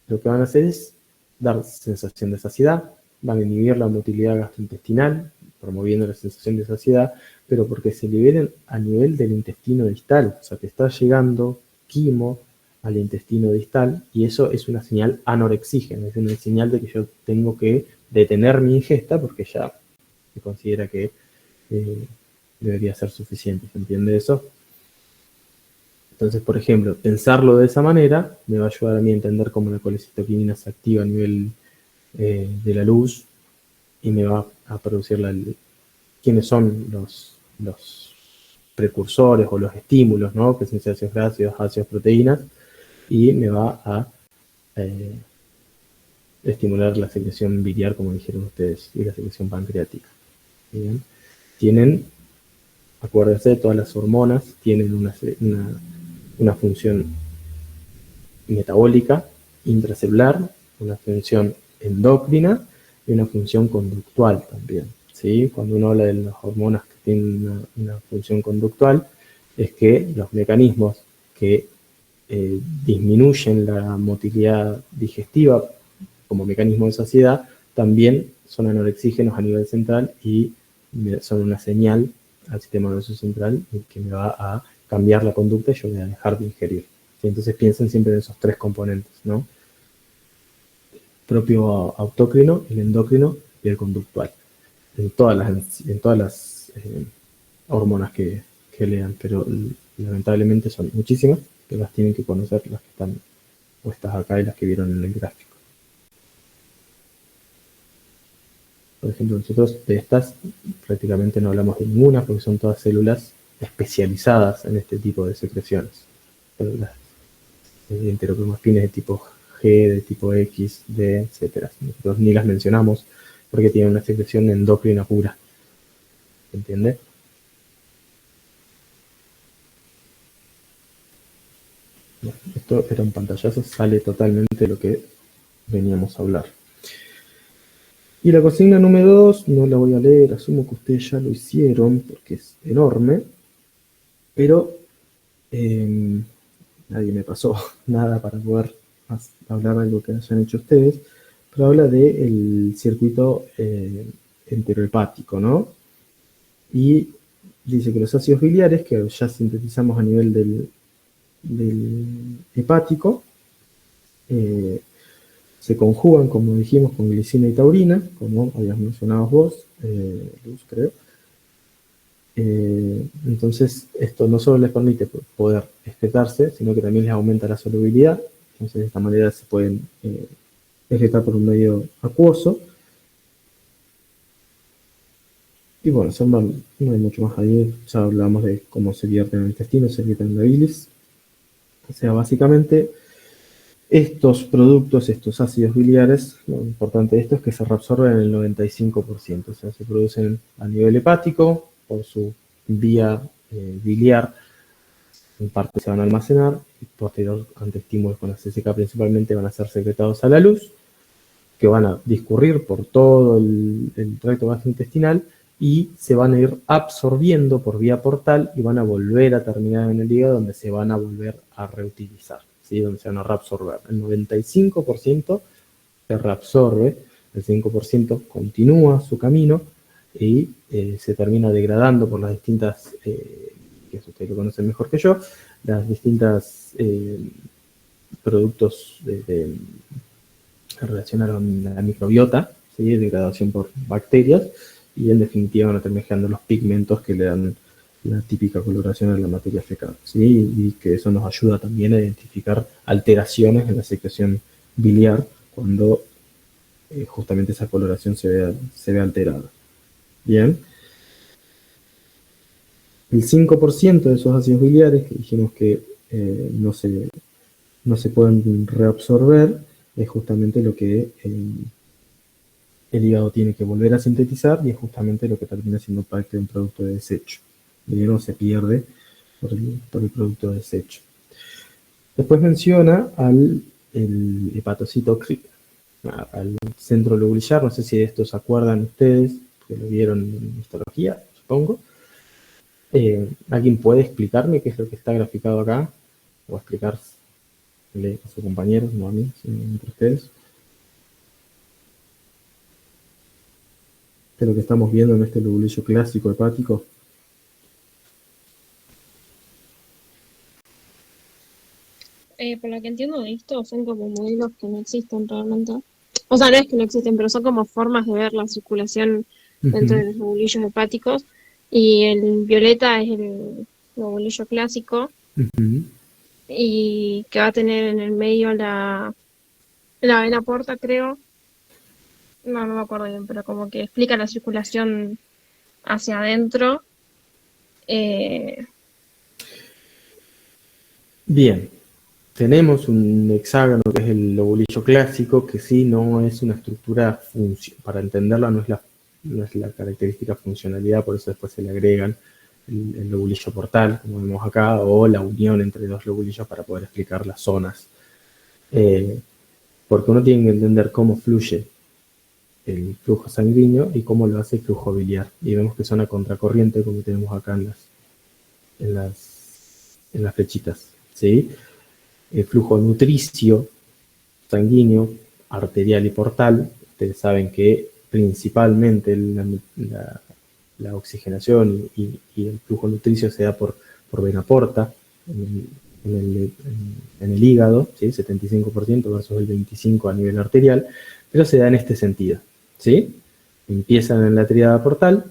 lo que van a hacer es dar sensación de saciedad, van a inhibir la motilidad gastrointestinal, promoviendo la sensación de saciedad, pero porque se liberen a nivel del intestino distal, o sea, que está llegando quimo al intestino distal, y eso es una señal anorexígena, es una señal de que yo tengo que detener mi ingesta porque ya se considera que debería ser suficiente, ¿se entiende eso? Entonces, por ejemplo, pensarlo de esa manera me va a ayudar a mí a entender cómo la colecistoquinina se activa a nivel de la luz y me va a producir quiénes son los precursores o los estímulos, ¿no? Presencia de ácidos grasos, ácidos, proteínas, y me va a estimular la secreción biliar, como dijeron ustedes, y la secreción pancreática. ¿Bien? Tienen, acuérdense, todas las hormonas tienen una función metabólica, intracelular, una función endocrina y una función conductual también, ¿sí? Cuando uno habla de las hormonas que tienen una función conductual, es que los mecanismos que disminuyen la motilidad digestiva como mecanismo de saciedad también son anorexígenos a nivel central y son una señal al sistema nervioso central que me va a cambiar la conducta y yo voy a dejar de ingerir. ¿Sí? Entonces piensen siempre en esos 3 componentes, ¿no? El propio autócrino, el endocrino y el conductual. En todas las hormonas que lean, pero lamentablemente son muchísimas, que las tienen que conocer las que están puestas acá y las que vieron en el gráfico. Por ejemplo, nosotros de estas prácticamente no hablamos de ninguna porque son todas células especializadas en este tipo de secreciones. Células enterocromafines de tipo G, de tipo X, D, etc. Nosotros ni las mencionamos porque tienen una secreción endocrina pura. ¿Se entiende? Bueno, esto era un pantallazo, sale totalmente de lo que veníamos a hablar. Y la consigna número 2, no la voy a leer, asumo que ustedes ya lo hicieron porque es enorme, pero nadie me pasó nada para poder hablar de algo que hayan hecho ustedes, pero habla del circuito enterohepático, ¿no? Y dice que los ácidos biliares, que ya sintetizamos a nivel del hepático, se conjugan, como dijimos, con glicina y taurina, como habías mencionado vos, Luz, creo. Entonces, esto no solo les permite poder excretarse, sino que también les aumenta la solubilidad. Entonces, de esta manera se pueden excretar por un medio acuoso. Y bueno, no hay mucho más ahí. Ya hablamos de cómo se vierte en el intestino, se vierte en la bilis. O sea, básicamente, estos productos, estos ácidos biliares, lo importante de esto es que se reabsorben en el 95%, o sea, se producen a nivel hepático, por su vía biliar, en parte se van a almacenar, y posterior ante estímulos con la CCK principalmente van a ser secretados a la luz, que van a discurrir por todo el tracto gastrointestinal y se van a ir absorbiendo por vía portal y van a volver a terminar en el hígado, donde se van a volver a reutilizar, ¿sí? Donde se van a reabsorber. El 95% se reabsorbe, el 5% continúa su camino y se termina degradando por las distintas, que eso ustedes lo conocen mejor que yo, las distintas productos que relacionan a la microbiota, ¿sí? Degradación por bacterias, y en definitiva van a terminar generando los pigmentos que le dan la típica coloración a la materia fecal, ¿sí? Y que eso nos ayuda también a identificar alteraciones en la secreción biliar cuando justamente esa coloración se ve alterada. Bien. El 5% de esos ácidos biliares, que dijimos que no se pueden reabsorber, es justamente lo que el hígado tiene que volver a sintetizar y es justamente lo que termina siendo parte de un producto de desecho. El no se pierde por el producto de desecho. Después menciona el hepatocito, al centro lobulillar, no sé si de esto se acuerdan ustedes, que lo vieron en histología, supongo. ¿Alguien puede explicarme qué es lo que está graficado acá? O explicarle a sus compañeros, no a mí, sino entre ustedes. ¿Qué es lo que estamos viendo en este lobulillo clásico hepático? Por lo que entiendo de esto, son como modelos que no existen realmente. O sea, no es que no existen, pero son como formas de ver la circulación dentro de los lobulillos hepáticos. Y el violeta es el lobulillo clásico y que va a tener en el medio la vena porta, creo. No me acuerdo bien, pero como que explica la circulación hacia adentro. Bien, tenemos un hexágono que es el lobulillo clásico, que sí no es una estructura, para entenderla no es la característica funcionalidad, por eso después se le agregan el lobulillo portal, como vemos acá, o la unión entre dos lobulillos para poder explicar las zonas. Porque uno tiene que entender cómo fluye el flujo sanguíneo y cómo lo hace el flujo biliar. Y vemos que son a contracorriente, como tenemos acá en las flechitas, ¿sí? El flujo nutricio sanguíneo, arterial y portal. Ustedes saben que principalmente la oxigenación y el flujo nutricio se da por vena porta en el hígado, ¿sí? 75% versus el 25% a nivel arterial, pero se da en este sentido, ¿sí? Empiezan en la tríada portal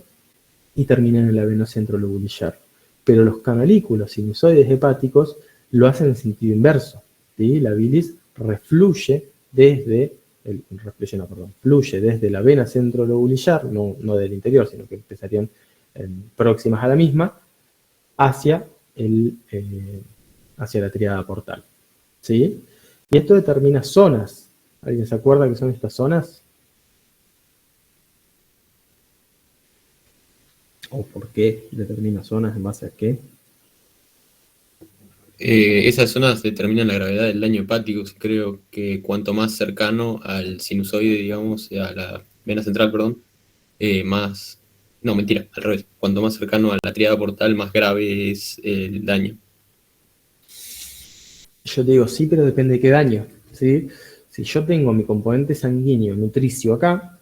y terminan en la vena centrolobulillar. Pero los canalículos sinusoides hepáticos lo hacen en sentido inverso, ¿sí? La bilis fluye desde la vena centrolobulillar, no del interior, sino que empezarían próximas a la misma, hacia la tríada portal, ¿sí? Y esto determina zonas. ¿Alguien se acuerda qué son estas zonas? ¿O por qué determina zonas en base a qué? Esas zonas determinan la gravedad del daño hepático. Creo que cuanto más cercano al sinusoide, digamos, a la vena central, perdón, más... No, mentira, al revés. Cuanto más cercano a la tríada portal, más grave es el daño. Yo te digo, sí, pero depende de qué daño, ¿sí? Si yo tengo mi componente sanguíneo nutricio acá,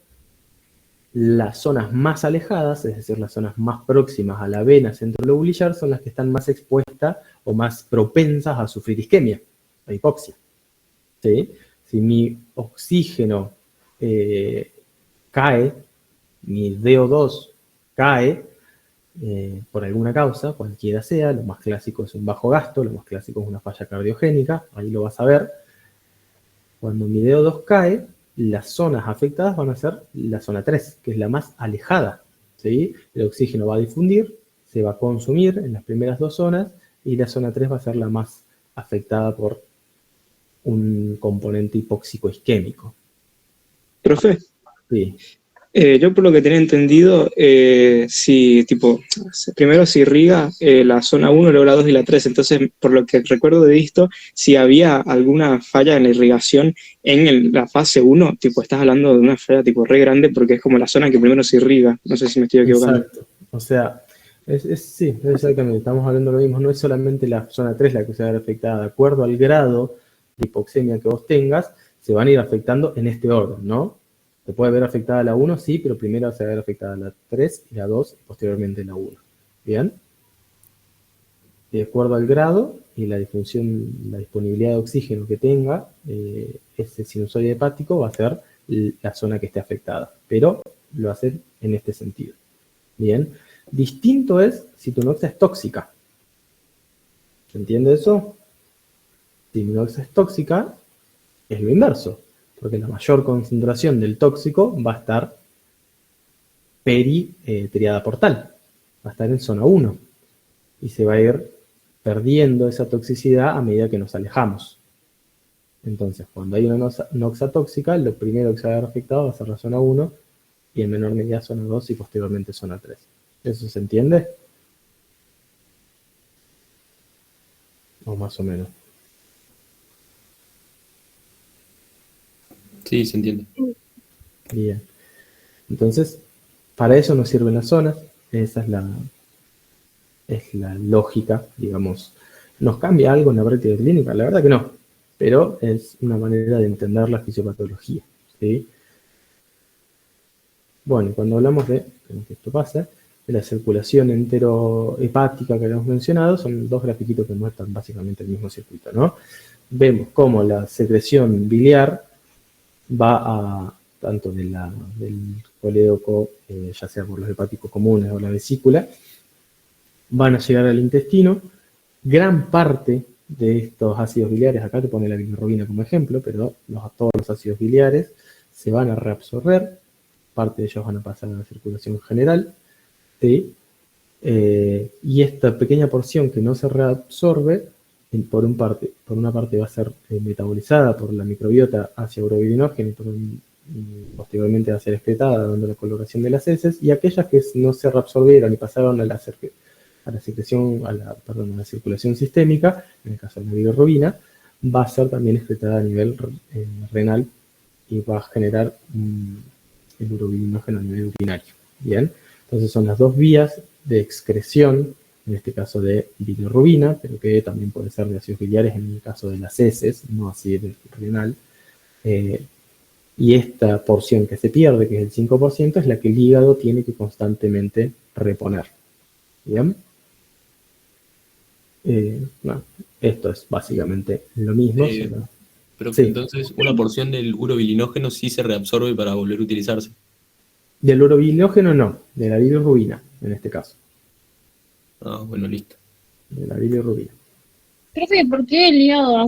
las zonas más alejadas, es decir, las zonas más próximas a la vena centrolobulillar, son las que están más expuestas o más propensas a sufrir isquemia, a hipoxia, ¿sí? Si mi oxígeno cae, mi DO2 cae, por alguna causa, cualquiera sea, lo más clásico es un bajo gasto, lo más clásico es una falla cardiogénica, ahí lo vas a ver. Cuando mi DO2 cae, las zonas afectadas van a ser la zona 3, que es la más alejada, ¿sí? El oxígeno va a difundir, se va a consumir en las primeras dos zonas, y la zona 3 va a ser la más afectada por un componente hipóxico isquémico. Profe, Sí. yo por lo que tenía entendido, si tipo, primero se irriga la zona 1, luego la 2 y la 3, entonces por lo que recuerdo de esto, si había alguna falla en la irrigación en la fase 1, tipo, estás hablando de una falla tipo re grande porque es como la zona que primero se irriga, no sé si me estoy equivocando. Exacto. O sea, sí, exactamente, estamos hablando de lo mismo. No es solamente la zona 3 la que se va a ver afectada. De acuerdo al grado de hipoxemia que vos tengas, se van a ir afectando en este orden, ¿no? Se puede ver afectada la 1, sí, pero primero se va a ver afectada la 3 y la 2 y posteriormente la 1. ¿Bien? De acuerdo al grado y la difusión, la disponibilidad de oxígeno que tenga, ese sinusoide hepático va a ser la zona que esté afectada, pero lo va a hacer en este sentido. Bien, distinto es si tu noxa es tóxica. ¿Se entiende eso? Si mi noxa es tóxica, es lo inverso, porque la mayor concentración del tóxico va a estar triada portal, va a estar en zona 1, y se va a ir perdiendo esa toxicidad a medida que nos alejamos. Entonces, cuando hay una noxa tóxica, lo primero que se va a ver afectado va a ser la zona 1, y en menor medida zona 2 y posteriormente zona 3. ¿Eso se entiende? O más o menos. Sí, se entiende. Bien. Entonces, para eso nos sirven las zonas. Esa es la lógica, digamos. ¿Nos cambia algo en la práctica clínica? La verdad que no. Pero es una manera de entender la fisiopatología, ¿sí? Bueno, cuando hablamos de que esto pasa, de la circulación enterohepática que habíamos mencionado, son dos grafiquitos que muestran básicamente el mismo circuito, ¿no? Vemos cómo la secreción biliar va a, tanto del colédoco, ya sea por los hepáticos comunes o la vesícula, van a llegar al intestino. Gran parte de estos ácidos biliares, acá te pone la bilirrubina como ejemplo, pero todos los ácidos biliares se van a reabsorber, parte de ellos van a pasar a la circulación general, ¿sí? Y esta pequeña porción que no se reabsorbe, por una parte va a ser metabolizada por la microbiota hacia urobilinógeno y posteriormente va a ser excretada dando la coloración de las heces, y aquellas que no se reabsorbieron y pasaron a la secreción, a la circulación sistémica, en el caso de la bilirrubina, va a ser también excretada a nivel renal y va a generar el urobilinógeno a nivel urinario. Bien, entonces son las dos vías de excreción, en este caso de bilirrubina, pero que también puede ser de ácidos biliares en el caso de las heces, no así del renal. Y esta porción que se pierde, que es el 5%, es la que el hígado tiene que constantemente reponer. Bien. Bueno, esto es básicamente lo mismo. Pero Sí. entonces una porción del urobilinógeno sí se reabsorbe para volver a utilizarse. Del urobilinógeno no, de la bilirrubina en este caso. Ah, bueno, listo. De la bilirrubina. Profe, ¿por qué el hígado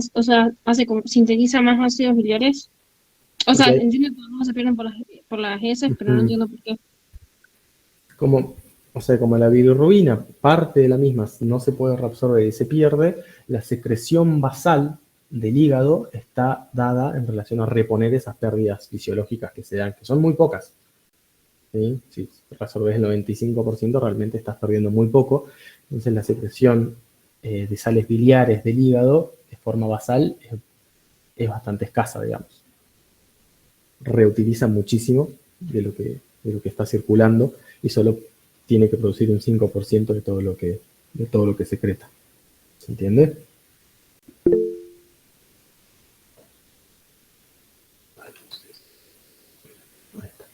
sintetiza más ácidos biliares? O sea, Porque entiendo que no se pierden por las heces, pero no entiendo por qué. como la bilirrubina, parte de la misma no se puede reabsorber y se pierde, la secreción basal del hígado está dada en relación a reponer esas pérdidas fisiológicas que se dan, que son muy pocas. ¿Sí? Si reabsorbes el 95%, realmente estás perdiendo muy poco. Entonces la secreción de sales biliares del hígado de forma basal es bastante escasa, digamos. Reutiliza muchísimo de lo que está circulando y solo tiene que producir un 5% de todo lo que secreta. ¿Se entiende? Ahí está.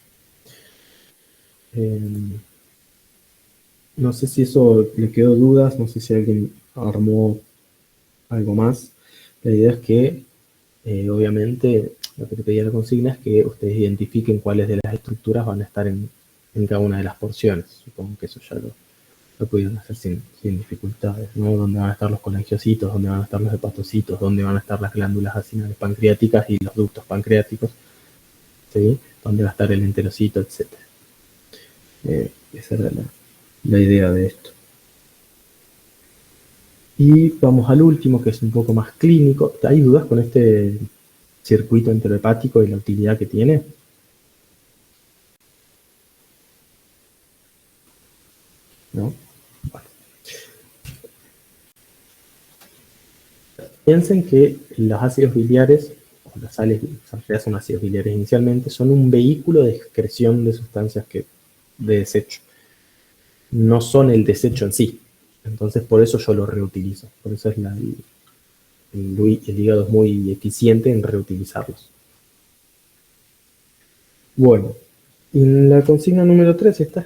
No sé si eso le quedó dudas, no sé si alguien armó algo más. La idea es que, obviamente, lo que te pedía la consigna es que ustedes identifiquen cuáles de las estructuras van a estar en cada una de las porciones. Supongo que eso ya lo pudieron hacer sin dificultades, ¿no? Dónde van a estar los colangiocitos, dónde van a estar los hepatocitos, dónde van a estar las glándulas acinales pancreáticas y los ductos pancreáticos, ¿sí? Dónde va a estar el enterocito, etc. Esa era la idea de esto. Y vamos al último, que es un poco más clínico. ¿Hay dudas con este circuito enterohepático y la utilidad que tiene? ¿No? Bueno. Piensen que los ácidos biliares, o las sales, en realidad son ácidos biliares inicialmente, son un vehículo de excreción de sustancias de desecho. No son el desecho en sí. Entonces por eso yo lo reutilizo. Por eso el hígado es muy eficiente en reutilizarlos. Bueno, y la consigna número 3 está,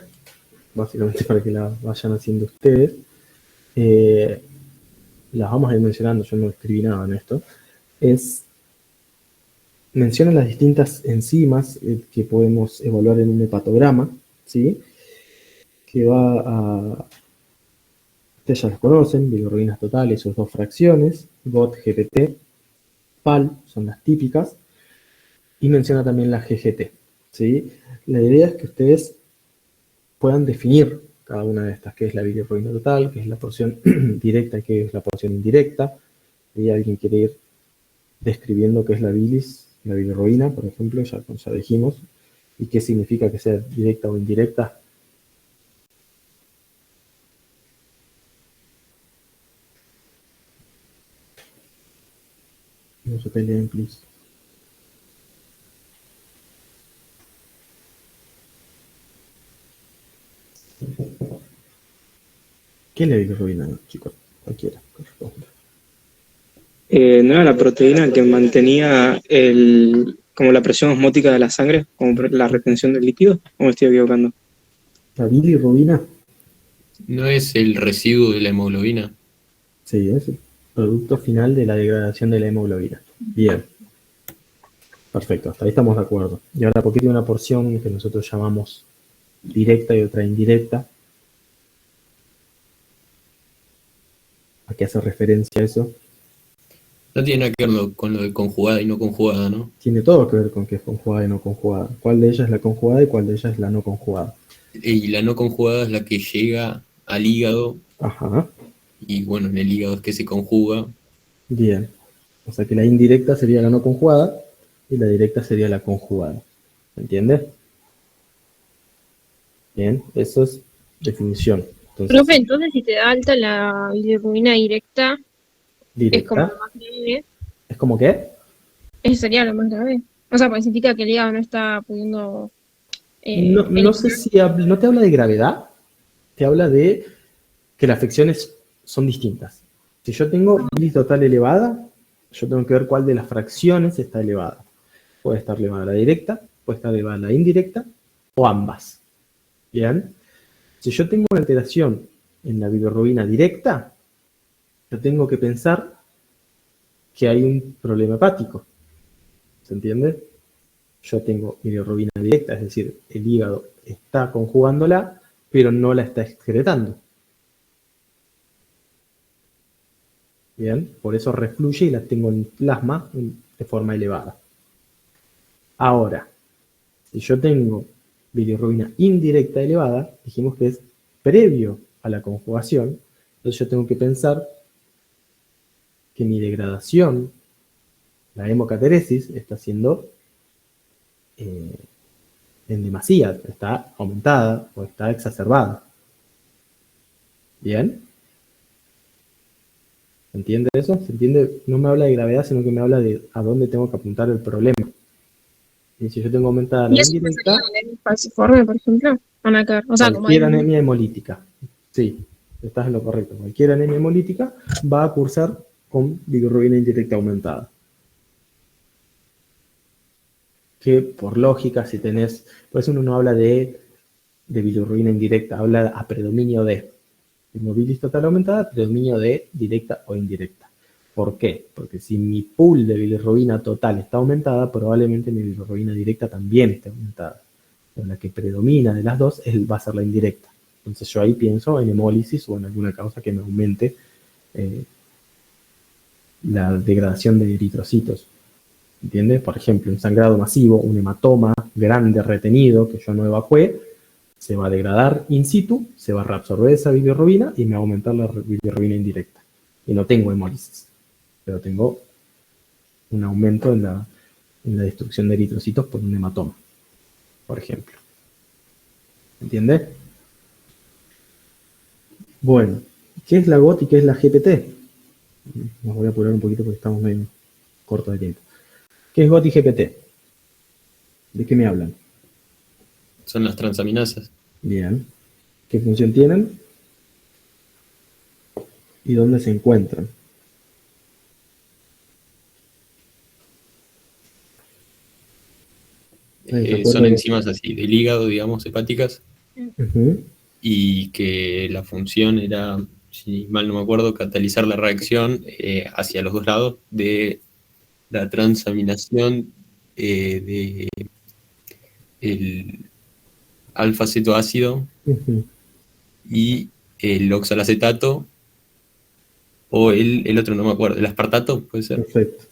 básicamente para que la vayan haciendo ustedes. Las vamos a ir mencionando, yo no escribí nada en esto. Menciona las distintas enzimas que podemos evaluar en un hepatograma, ¿sí? Que va a... Ustedes ya las conocen, bilirrubinas totales, sus dos fracciones, GOT, GPT, PAL, son las típicas, y menciona también la GGT, ¿sí? La idea es que ustedes puedan definir cada una de estas, qué es la bilirrubina total, qué es la porción directa y qué es la porción indirecta. Y alguien quiere ir describiendo qué es la bilis, la bilirrubina, por ejemplo, ya dijimos, y qué significa que sea directa o indirecta. No se peleen, please. ¿Qué es la bilirrubina, chicos? Cualquiera, corresponde. ¿No era la proteína que mantenía como la presión osmótica de la sangre, como la retención del líquido? ¿O me estoy equivocando? ¿La bilirrubina? ¿No es el residuo de la hemoglobina? Sí, es el producto final de la degradación de la hemoglobina. Bien. Perfecto, hasta ahí estamos de acuerdo. Y ahora, ¿por qué tiene una porción que nosotros llamamos directa y otra indirecta? ¿A qué hace referencia eso? No tiene nada que ver con lo de conjugada y no conjugada, ¿no? Tiene todo que ver con qué es conjugada y no conjugada. ¿Cuál de ellas es la conjugada y cuál de ellas es la no conjugada? Y la no conjugada es la que llega al hígado. Ajá. Y bueno, en el hígado es que se conjuga. Bien. O sea que la indirecta sería la no conjugada y la directa sería la conjugada. ¿Se entiende? Bien, eso es definición. Profe, entonces si te da alta la bilirrubina directa, es como ¿directa? lo más grave. ¿Es como qué? Eso sería lo más grave. O sea, porque significa que el hígado no está pudiendo No sé si no te habla de gravedad, te habla de que las fracciones son distintas. Si yo tengo bilis total elevada, yo tengo que ver cuál de las fracciones está elevada. Puede estar elevada la directa, puede estar elevada la indirecta, o ambas. ¿Bien? Si yo tengo una alteración en la bilirrubina directa, yo tengo que pensar que hay un problema hepático. ¿Se entiende? Yo tengo bilirrubina directa, es decir, el hígado está conjugándola, pero no la está excretando. Bien, por eso refluye y la tengo en plasma de forma elevada. Ahora, si yo tengo bilirrubina indirecta elevada, dijimos que es previo a la conjugación, entonces yo tengo que pensar que mi degradación, la hemocateresis, está siendo en demasía, está aumentada o está exacerbada. ¿Bien? ¿Se entiende eso? ¿Se entiende? No me habla de gravedad, sino que me habla de a dónde tengo que apuntar el problema. Y si yo tengo aumentada ¿Y la eso indirecta, pasaría en el falciforme, por ejemplo? ¿O nada que ver? O sea, como cualquier hay... anemia hemolítica, sí, estás en lo correcto. Cualquier anemia hemolítica va a cursar con bilirrubina indirecta aumentada. Que por lógica, si tenés, por eso uno no habla de bilirrubina indirecta, habla a predominio de. Tengo bilis total aumentada, predominio de directa o indirecta. ¿Por qué? Porque si mi pool de bilirrubina total está aumentada, probablemente mi bilirrubina directa también esté aumentada. Pero la que predomina de las dos va a ser la indirecta. Entonces yo ahí pienso en hemólisis o en alguna causa que me aumente la degradación de eritrocitos. ¿Entiendes? Por ejemplo, un sangrado masivo, un hematoma grande retenido que yo no evacué, se va a degradar in situ, se va a reabsorber esa bilirrubina y me va a aumentar la bilirrubina indirecta. Y no tengo hemólisis, pero tengo un aumento en la destrucción de eritrocitos por un hematoma, por ejemplo. ¿Entiendes? Bueno, ¿qué es la GOT y qué es la GPT? Nos voy a apurar un poquito porque estamos medio cortos de tiempo. ¿Qué es GOT y GPT? ¿De qué me hablan? Son las transaminasas. Bien. ¿Qué función tienen? ¿Y dónde se encuentran? Son enzimas así del hígado, digamos, hepáticas, Ujú. y que la función era, si mal no me acuerdo, catalizar la reacción hacia los dos lados de la transaminación de el alfa-cetoácido Ujú. y el oxalacetato, o el otro no me acuerdo, el aspartato, puede ser, Perfecto.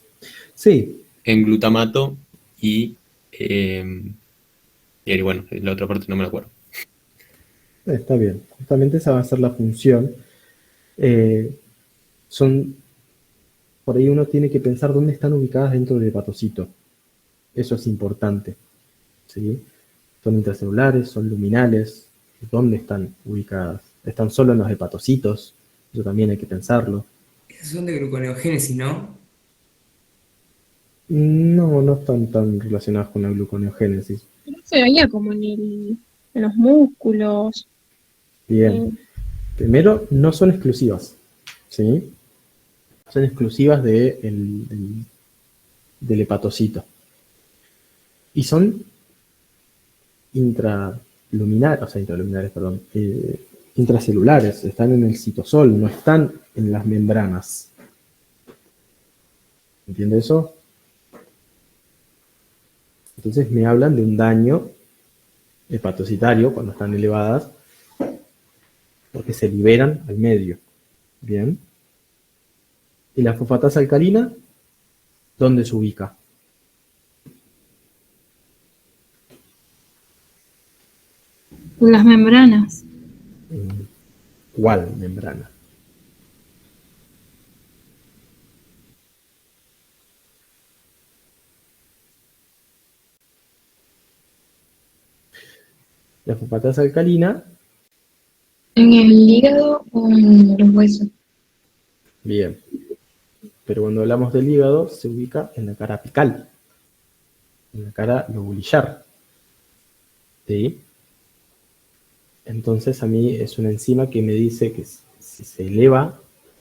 Sí, en glutamato y bueno, la otra parte no me la acuerdo. está bien. Justamente esa va a ser la función. Por ahí uno tiene que pensar dónde están ubicadas dentro del hepatocito. Eso es importante. ¿Sí? Son intracelulares, son luminales. ¿Dónde están ubicadas? ¿Están solo en los hepatocitos? Eso también hay que pensarlo. Esos son de gluconeogénesis, ¿no? No, no están tan relacionadas con la gluconeogénesis. No se veía como en los músculos. Bien. Primero, no son exclusivas. ¿Sí? Son exclusivas del hepatocito. Y son intracelulares, están en el citosol, no están en las membranas. ¿Entiende eso? Entonces me hablan de un daño hepatocitario cuando están elevadas, porque se liberan al medio. Bien. ¿Y la fosfatasa alcalina? ¿Dónde se ubica? Las membranas. ¿Cuál membrana? La fosfatasa alcalina. ¿En el hígado o en los huesos? Bien. Pero cuando hablamos del hígado, se ubica en la cara apical, en la cara lobulillar. ¿Sí? Entonces a mí es una enzima que me dice que si se eleva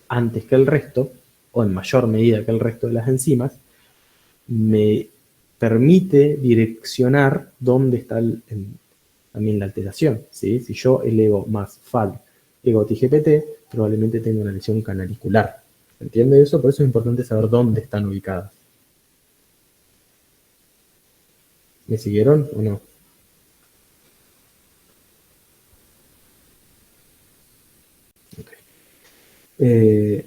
antes que el resto, o en mayor medida que el resto de las enzimas, me permite direccionar dónde está también la alteración. ¿Sí? Si yo elevo más FAD que GOT-IGPT, probablemente tenga una lesión canalicular. ¿Entiende eso? Por eso es importante saber dónde están ubicadas. ¿Me siguieron o no? Okay.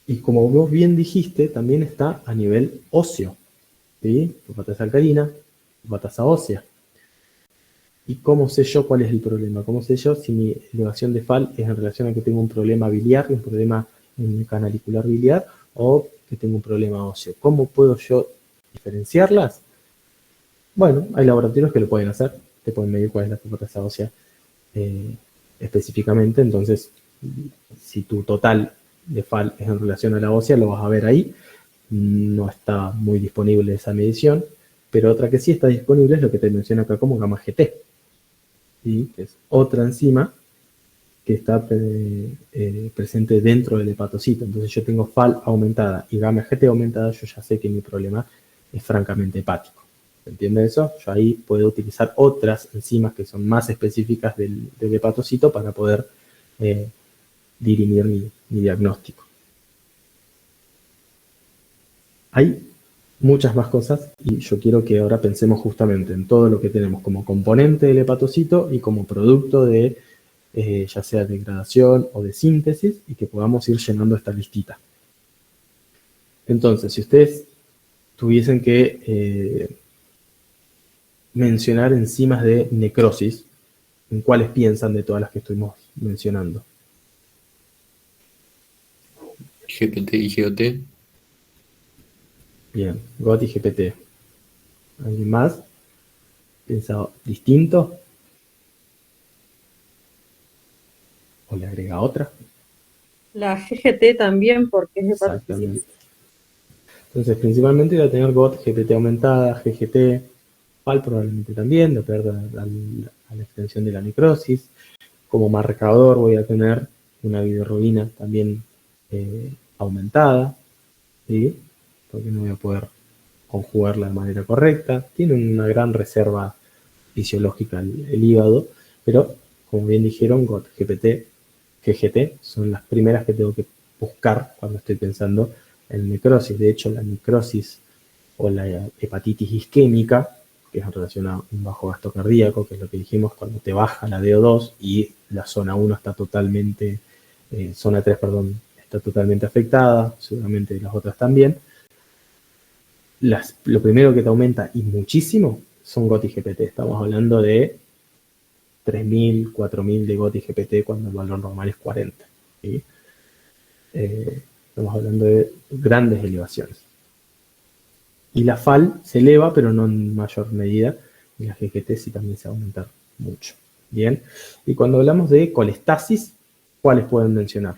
Y como vos bien dijiste, también está a nivel óseo. ¿Sí? Fosfatasa alcalina, fosfatasa ósea. ¿Y cómo sé yo cuál es el problema? ¿Cómo sé yo si mi elevación de FAL es en relación a que tengo un problema biliar, un problema canalicular biliar, o que tengo un problema óseo? ¿Cómo puedo yo diferenciarlas? Bueno, hay laboratorios que lo pueden hacer, te pueden medir cuál es la fosfatasa ósea específicamente. Entonces, si tu total de FAL es en relación a la ósea, lo vas a ver ahí. No está muy disponible esa medición, pero otra que sí está disponible es lo que te menciono acá como gamma GT, ¿sí? Que es otra enzima que está presente dentro del hepatocito. Entonces yo tengo FAL aumentada y gamma GT aumentada, yo ya sé que mi problema es francamente hepático. ¿Se entiende eso? Yo ahí puedo utilizar otras enzimas que son más específicas del hepatocito para poder dirimir mi diagnóstico. Hay muchas más cosas y yo quiero que ahora pensemos justamente en todo lo que tenemos como componente del hepatocito y como producto de ya sea degradación o de síntesis, y que podamos ir llenando esta listita. Entonces, si ustedes tuviesen que mencionar enzimas de necrosis, ¿en cuáles piensan de todas las que estuvimos mencionando? GPT y GOT. Bien, GOT y GPT. ¿Alguien más? ¿Piensa distinto? ¿O le agrega otra? La GGT también, porque es hepatitis. Exactamente. Entonces, principalmente voy a tener GOT, GPT aumentada, GGT, FAL probablemente también, de acuerdo a la extensión de la necrosis. Como marcador voy a tener una bilirrubina también aumentada, ¿sí? Porque no voy a poder conjugarla de manera correcta. Tiene una gran reserva fisiológica el hígado, pero como bien dijeron, GOT, GPT, GGT son las primeras que tengo que buscar cuando estoy pensando en necrosis. De hecho, la necrosis o la hepatitis isquémica, que es en relación a un bajo gasto cardíaco, que es lo que dijimos, cuando te baja la DO2 y la zona 1 está totalmente, zona 3, perdón, está totalmente afectada, seguramente las otras también. Lo primero que te aumenta y muchísimo son GOT y GPT. Estamos hablando de 3.000, 4.000 de GOT y GPT cuando el valor normal es 40. ¿Sí? Estamos hablando de grandes elevaciones. Y la FAL se eleva, pero no en mayor medida. Y la GGT sí también se va a aumentar mucho. Bien. Y cuando hablamos de colestasis, ¿cuáles pueden mencionar?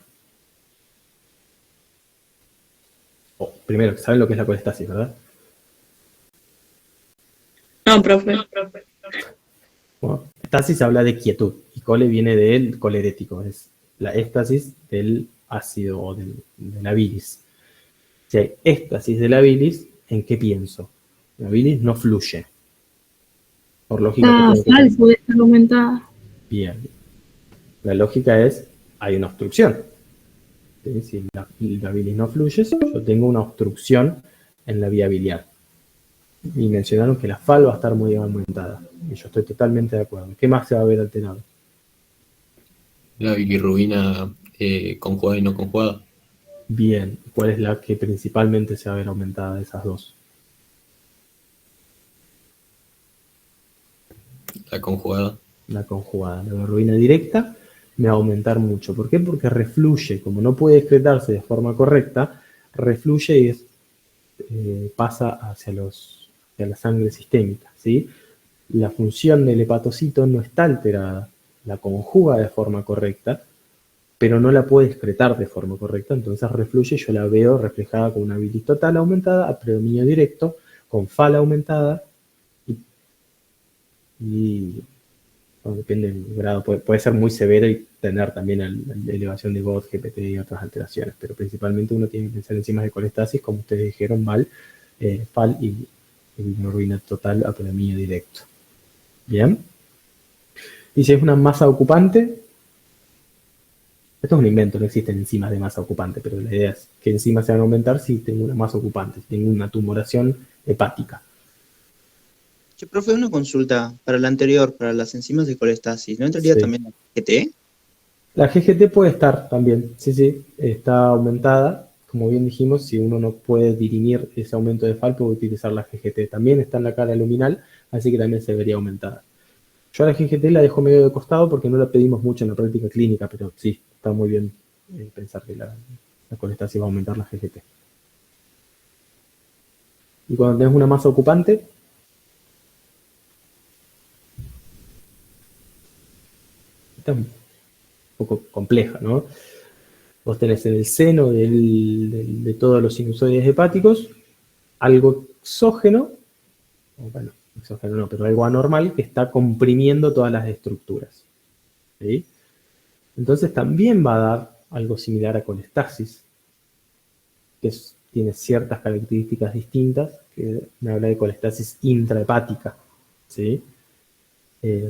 Primero, saben lo que es la colestasis, ¿verdad? No, profe. Bueno, estasis habla de quietud. Y cole viene del colerético. Es la éstasis del ácido o de la bilis. Si hay éstasis de la bilis, ¿en qué pienso? La bilis no fluye. Por lógica, La FAL puede estar aumentada. bien. La lógica es, hay una obstrucción. ¿Sí? Si la bilis no fluye, yo tengo una obstrucción en la vía biliar. Y mencionaron que la FAL va a estar muy aumentada. Y yo estoy totalmente de acuerdo. ¿Qué más se va a ver alterado? La bilirrubina conjugada y no conjugada. Bien. ¿Cuál es la que principalmente se va a ver aumentada de esas dos? La conjugada. La conjugada. La bilirrubina directa me va a aumentar mucho. ¿Por qué? Porque refluye. Como no puede excretarse de forma correcta, refluye y pasa hacia la sangre sistémica, ¿sí? La función del hepatocito no está alterada. La conjuga de forma correcta, pero no la puede excretar de forma correcta. Entonces refluye y yo la veo reflejada con una bilis total aumentada, a predominio directo, con FAL aumentada y bueno, depende del grado, puede ser muy severo y tener también la elevación de GOT, GPT y otras alteraciones, pero principalmente uno tiene que pensar en enzimas de colestasis, como ustedes dijeron, FAL y bilirrubina total a predominio directo. Bien. Y si es una masa ocupante, esto es un invento, no existen enzimas de masa ocupante, pero la idea es que enzimas se van a aumentar si tengo una masa ocupante, si tengo una tumoración hepática. Che, profe, una consulta para la anterior, para las enzimas de colestasis. ¿No entraría Sí. también la GT? La GGT puede estar también, sí, está aumentada. Como bien dijimos, si uno no puede dirimir ese aumento de FAL, puede utilizar la GGT. También está en la cara luminal, así que también se vería aumentada. Yo a la GGT la dejo medio de costado porque no la pedimos mucho en la práctica clínica, pero sí, está muy bien pensar que la colestasis va a aumentar la GGT. Y cuando tenés una masa ocupante, está un poco compleja, ¿no? Vos tenés en el seno de todos los sinusoides hepáticos algo exógeno, bueno, exógeno no, pero algo anormal que está comprimiendo todas las estructuras. ¿Sí? Entonces también va a dar algo similar a colestasis, que tiene ciertas características distintas, que me habla de colestasis intrahepática. ¿Sí?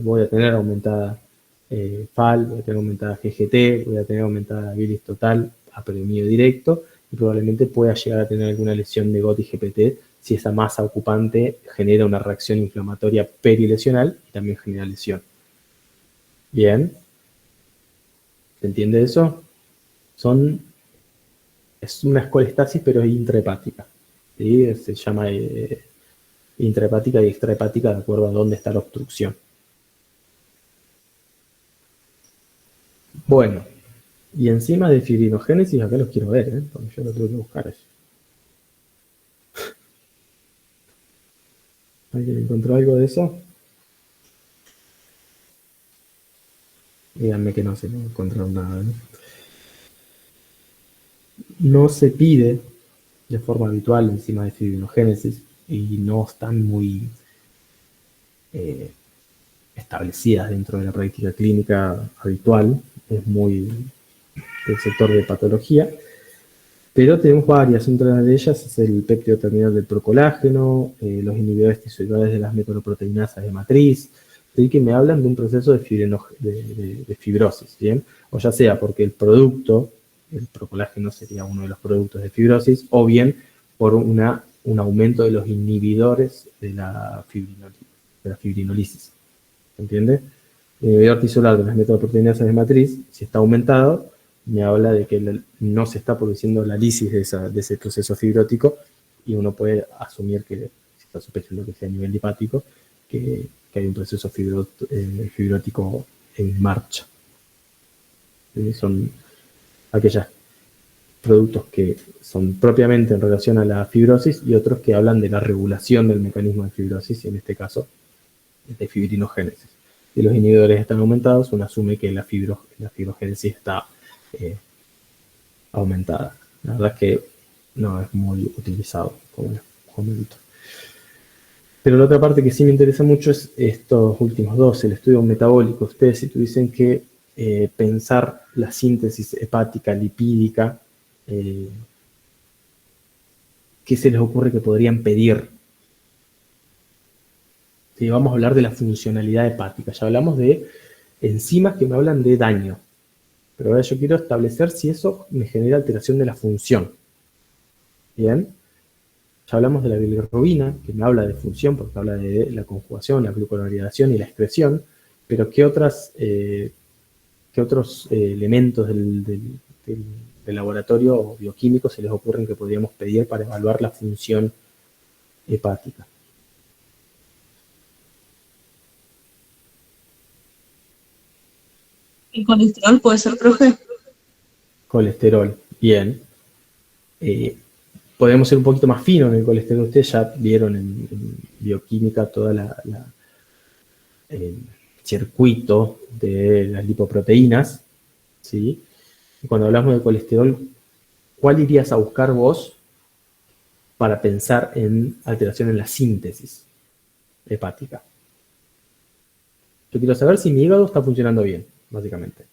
Voy a tener aumentada FAL, voy a tener aumentada GGT, voy a tener aumentada bilis total a premio directo, y probablemente pueda llegar a tener alguna lesión de GOT y GPT si esa masa ocupante genera una reacción inflamatoria perilesional y también genera lesión. Bien. ¿Se entiende eso? Es una colestasis, pero es intrahepática. ¿Sí? Se llama intrahepática y extrahepática de acuerdo a dónde está la obstrucción. Bueno, y enzimas de fibrinogénesis, acá los quiero ver, porque yo lo tuve que buscar eso. ¿Alguien encontró algo de eso? Díganme que no se encontraron nada, ¿no? No se pide de forma habitual enzimas de fibrinogénesis y no están muy establecidas dentro de la práctica clínica habitual. Es muy del sector de patología, pero tenemos varias. Una de ellas es el péptido terminal del procolágeno, los inhibidores tisolares de las metaloproteinasas de matriz, ¿sí? Que me hablan de un proceso de fibrosis, ¿bien? O ya sea porque el producto, el procolágeno sería uno de los productos de fibrosis, o bien por un aumento de los inhibidores de la fibrinolisis. ¿Se entiende? El inhibidor tisolar de las metaloproteinasas de matriz, si está aumentado, me habla de que no se está produciendo la lisis de ese proceso fibrótico, y uno puede asumir que, si está sospechando que sea a nivel hepático, que hay un proceso fibrótico en marcha. ¿Sí? Son aquellos productos que son propiamente en relación a la fibrosis y otros que hablan de la regulación del mecanismo de fibrosis, y en este caso de fibrinogénesis. Si los inhibidores están aumentados, uno asume que la fibrogénesis está aumentada. La verdad es que no es muy utilizado como medito. Pero la otra parte que sí me interesa mucho es estos últimos dos, el estudio metabólico. Ustedes si tuviesen que pensar la síntesis hepática lipídica, ¿qué se les ocurre que podrían pedir? Sí, vamos a hablar de la funcionalidad hepática. Ya hablamos de enzimas que me hablan de daño. Pero ahora yo quiero establecer si eso me genera alteración de la función. Bien. Ya hablamos de la bilirrubina, que me habla de función porque habla de la conjugación, la gluconeogenación y la excreción. Pero ¿qué otros elementos del laboratorio o bioquímico se les ocurren que podríamos pedir para evaluar la función hepática? ¿El colesterol puede ser, profe? Colesterol, bien. Podemos ser un poquito más finos en el colesterol. Ustedes ya vieron en bioquímica todo el circuito de las lipoproteínas, ¿sí? Y cuando hablamos de colesterol, ¿cuál irías a buscar vos para pensar en alteración en la síntesis hepática? Yo quiero saber si mi hígado está funcionando bien, básicamente.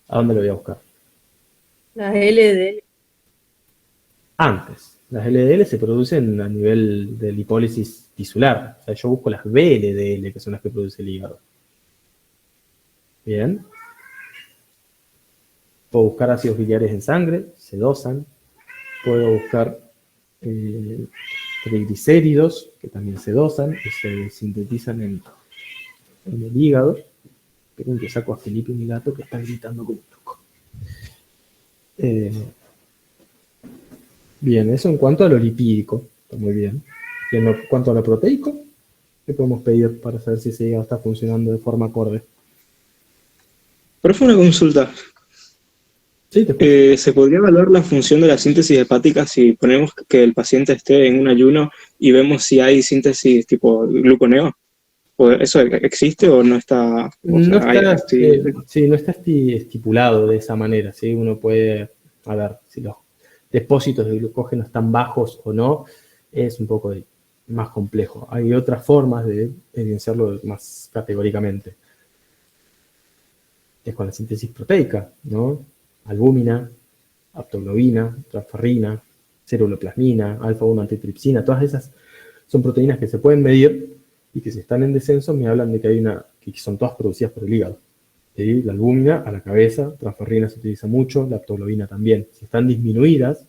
¿A dónde lo voy a buscar? Las LDL. Antes. Las LDL se producen a nivel de lipólisis tisular. O sea, yo busco las VLDL, que son las que produce el hígado. Bien. Puedo buscar ácidos biliares en sangre, se dosan. Puedo buscar triglicéridos, que también se dosan, que se sintetizan en el hígado. Esperen que saco a Felipe, mi gato, que está gritando como un loco. Bien, eso en cuanto a lo lipídico, está muy bien. Y en cuanto a lo proteico, ¿qué podemos pedir para saber si ese hígado está funcionando de forma acorde? Profe, una consulta. Sí, ¿Se podría evaluar la función de la síntesis hepática si ponemos que el paciente esté en un ayuno y vemos si hay síntesis tipo gluconeo? ¿Eso existe o no está? No está, sí, no está estipulado de esa manera, ¿sí? Uno puede a ver si los depósitos de glucógeno están bajos o no, es un poco más complejo. Hay otras formas de evidenciarlo más categóricamente. Es con la síntesis proteica, ¿no? Albúmina, aptoglobina, transferrina, ceruloplasmina, alfa-1 antitripsina, todas esas son proteínas que se pueden medir y que si están en descenso me hablan de que son todas producidas por el hígado. ¿Sí? La albúmina a la cabeza, transferrina se utiliza mucho, la aptoglobina también. Si están disminuidas,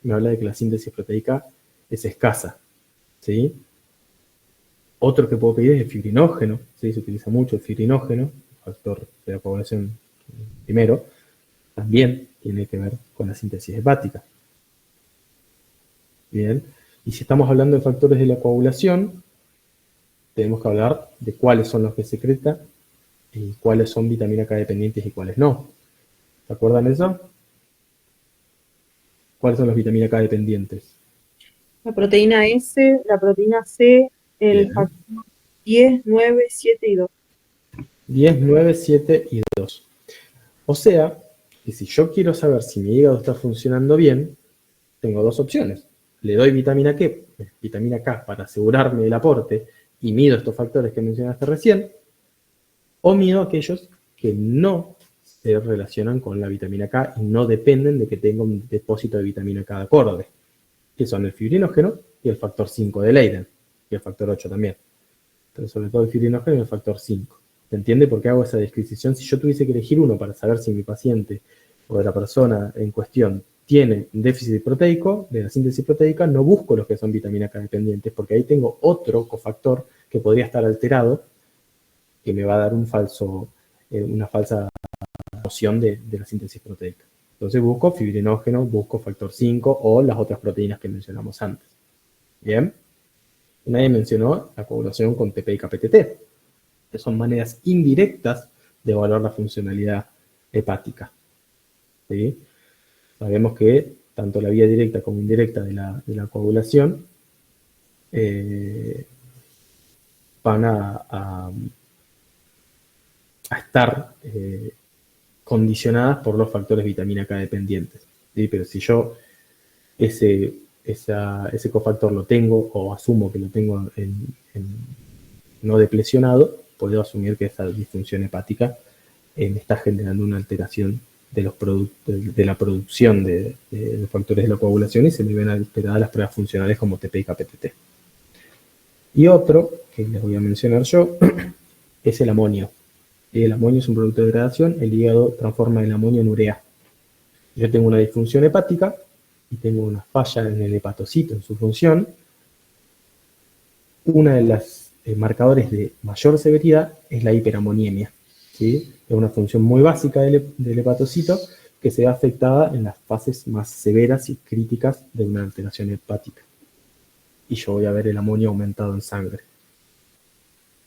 me habla de que la síntesis proteica es escasa. ¿Sí? Otro que puedo pedir es el fibrinógeno, ¿sí? Se utiliza mucho el fibrinógeno, factor de la coagulación primero, también tiene que ver con la síntesis hepática. Bien, y si estamos hablando de factores de la coagulación, tenemos que hablar de cuáles son los que secreta y cuáles son vitamina K dependientes y cuáles no. ¿Se acuerdan de eso? ¿Cuáles son los vitamina K dependientes? La proteína S, la proteína C, el Bien. factor 10, 9, 7 y 2. 10, 9, 7 y 2. O sea, que si yo quiero saber si mi hígado está funcionando bien, tengo dos opciones. Le doy vitamina K para asegurarme el aporte y mido estos factores que mencionaste recién, o mido aquellos que no se relacionan con la vitamina K y no dependen de que tenga un depósito de vitamina K de acorde, que son el fibrinógeno y el factor 5 de Leiden, y el factor 8 también. Pero sobre todo el fibrinógeno y el factor 5. ¿Se entiende por qué hago esa disquisición? Si yo tuviese que elegir uno para saber si mi paciente o la persona en cuestión tiene un déficit proteico, de la síntesis proteica, no busco los que son vitamina K dependientes, porque ahí tengo otro cofactor que podría estar alterado, que me va a dar una falsa noción de la síntesis proteica. Entonces busco fibrinógeno, busco factor 5 o las otras proteínas que mencionamos antes. Bien. Nadie mencionó la coagulación con TP y KPTT, que son maneras indirectas de evaluar la funcionalidad hepática. ¿Sí? Sabemos que tanto la vía directa como indirecta de la coagulación van a estar condicionadas por los factores vitamina K dependientes. ¿Sí? Pero si yo ese cofactor lo tengo o asumo que lo tengo no deplecionado, puedo asumir que esa disfunción hepática me está generando una alteración de la producción de los factores de la coagulación y se me ven alteradas las pruebas funcionales como TP y KPTT. Y otro que les voy a mencionar yo es el amonio. El amonio es un producto de degradación, el hígado transforma el amonio en urea. Yo tengo una disfunción hepática y tengo una falla en el hepatocito en su función. Una de las marcadores de mayor severidad es la hiperamoniemia. ¿Sí? Es una función muy básica del hepatocito que se ve afectada en las fases más severas y críticas de una alteración hepática. Y yo voy a ver el amonio aumentado en sangre.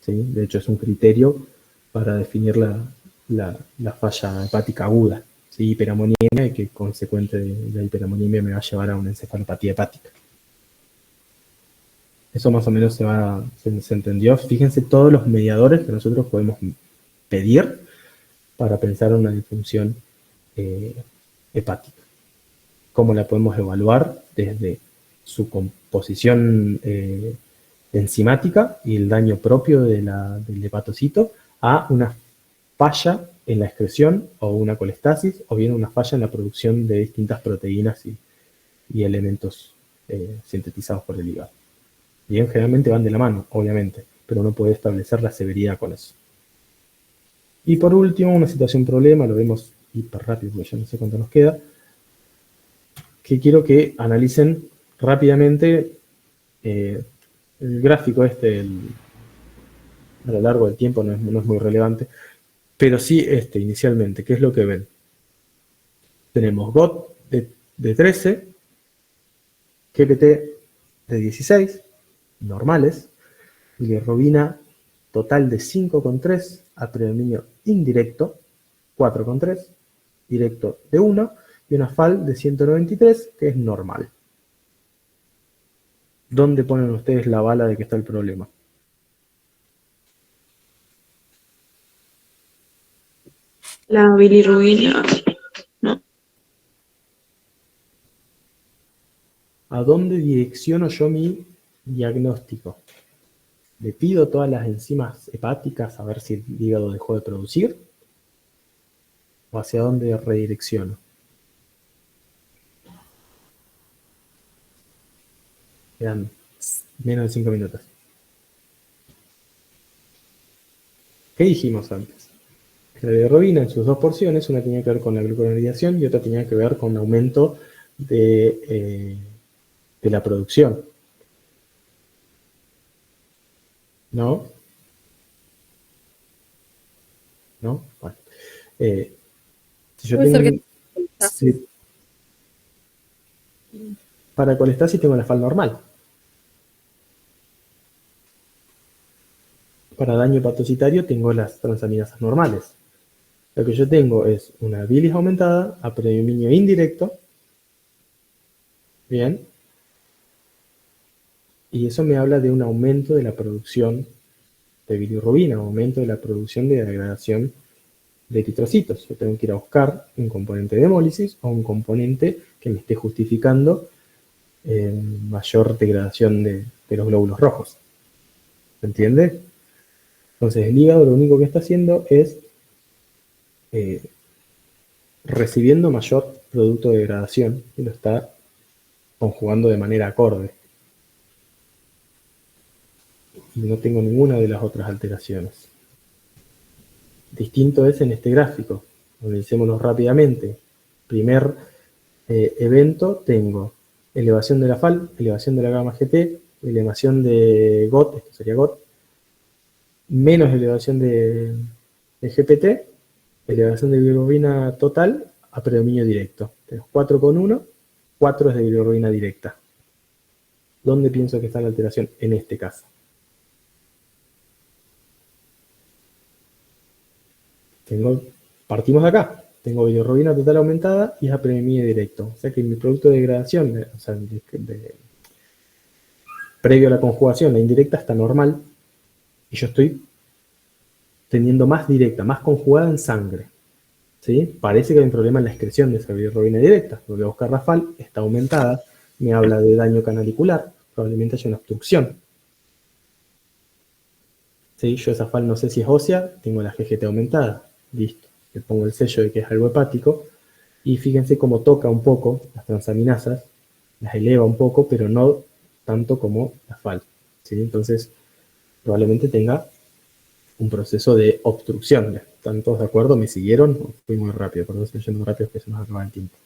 ¿Sí? De hecho, es un criterio para definir la falla hepática aguda. ¿Sí? Hiperamoniemia y que consecuente de la hiperamoniemia me va a llevar a una encefalopatía hepática. Eso más o menos se entendió. Fíjense todos los mediadores que nosotros podemos pedir para pensar en una disfunción hepática. ¿Cómo la podemos evaluar? Desde su composición enzimática y el daño propio del hepatocito a una falla en la excreción o una colestasis o bien una falla en la producción de distintas proteínas y elementos sintetizados por el hígado. Bien, generalmente van de la mano, obviamente, pero uno puede establecer la severidad con eso. Y por último, una situación problema, lo vemos hiper rápido porque ya no sé cuánto nos queda, que quiero que analicen rápidamente el gráfico a lo largo del tiempo no es muy relevante, pero sí inicialmente, ¿qué es lo que ven? Tenemos GOT de 13, GPT de 16, normales, bilirrubina total de 5,3, a predominio indirecto 4,3, directo de 1 y una FAL de 193 que es normal. ¿Dónde ponen ustedes la bala de que está el problema? La bilirrubina, no. ¿A dónde direcciono yo mi diagnóstico? ¿Le pido todas las enzimas hepáticas a ver si el hígado dejó de producir? ¿O hacia dónde redirecciono? Quedan menos de 5 minutos. ¿Qué dijimos antes? La bilirrubina en sus dos porciones, una tenía que ver con la gluconeogenesación y otra tenía que ver con aumento de la producción. ¿No? ¿No? Bueno. Si yo Puede ser tengo, que si- para colestasis tengo la FAL normal. Para daño hepatocitario tengo las transaminasas normales. Lo que yo tengo es una bilis aumentada a predominio indirecto. Bien. Y eso me habla de un aumento de la producción de bilirrubina, aumento de la producción de degradación de eritrocitos. Yo tengo que ir a buscar un componente de hemólisis o un componente que me esté justificando mayor degradación de los glóbulos rojos. ¿Se entiende? Entonces el hígado lo único que está haciendo es recibiendo mayor producto de degradación y lo está conjugando de manera acorde. Y no tengo ninguna de las otras alteraciones. Distinto es en este gráfico. Analicémoslo rápidamente. Primer evento, tengo elevación de la FAL, elevación de la gamma GT, elevación de GOT, esto sería GOT, menos elevación de GPT, elevación de bilirrubina total a predominio directo. Tenemos 4,1, 4 es de bilirrubina directa. ¿Dónde pienso que está la alteración en este caso? Partimos de acá. Tengo bilirrubina total aumentada y es a predominio directo. O sea que mi producto de degradación, o sea, previo a la conjugación, la indirecta está normal y yo estoy teniendo más directa, más conjugada en sangre. ¿Sí? Parece que hay un problema en la excreción de esa bilirrubina directa. Lo voy a buscar la FAL, está aumentada, me habla de daño canalicular, probablemente haya una obstrucción. ¿Sí? Yo esa FAL no sé si es ósea, tengo la GGT aumentada. Listo. Le pongo el sello de que es algo hepático. Y fíjense cómo toca un poco las transaminasas, las eleva un poco, pero no tanto como la FAL. ¿Sí? Entonces, probablemente tenga un proceso de obstrucción. ¿Están todos de acuerdo? ¿Me siguieron? Fui muy rápido, perdón, estoy yendo muy rápido, que se nos acaba el tiempo.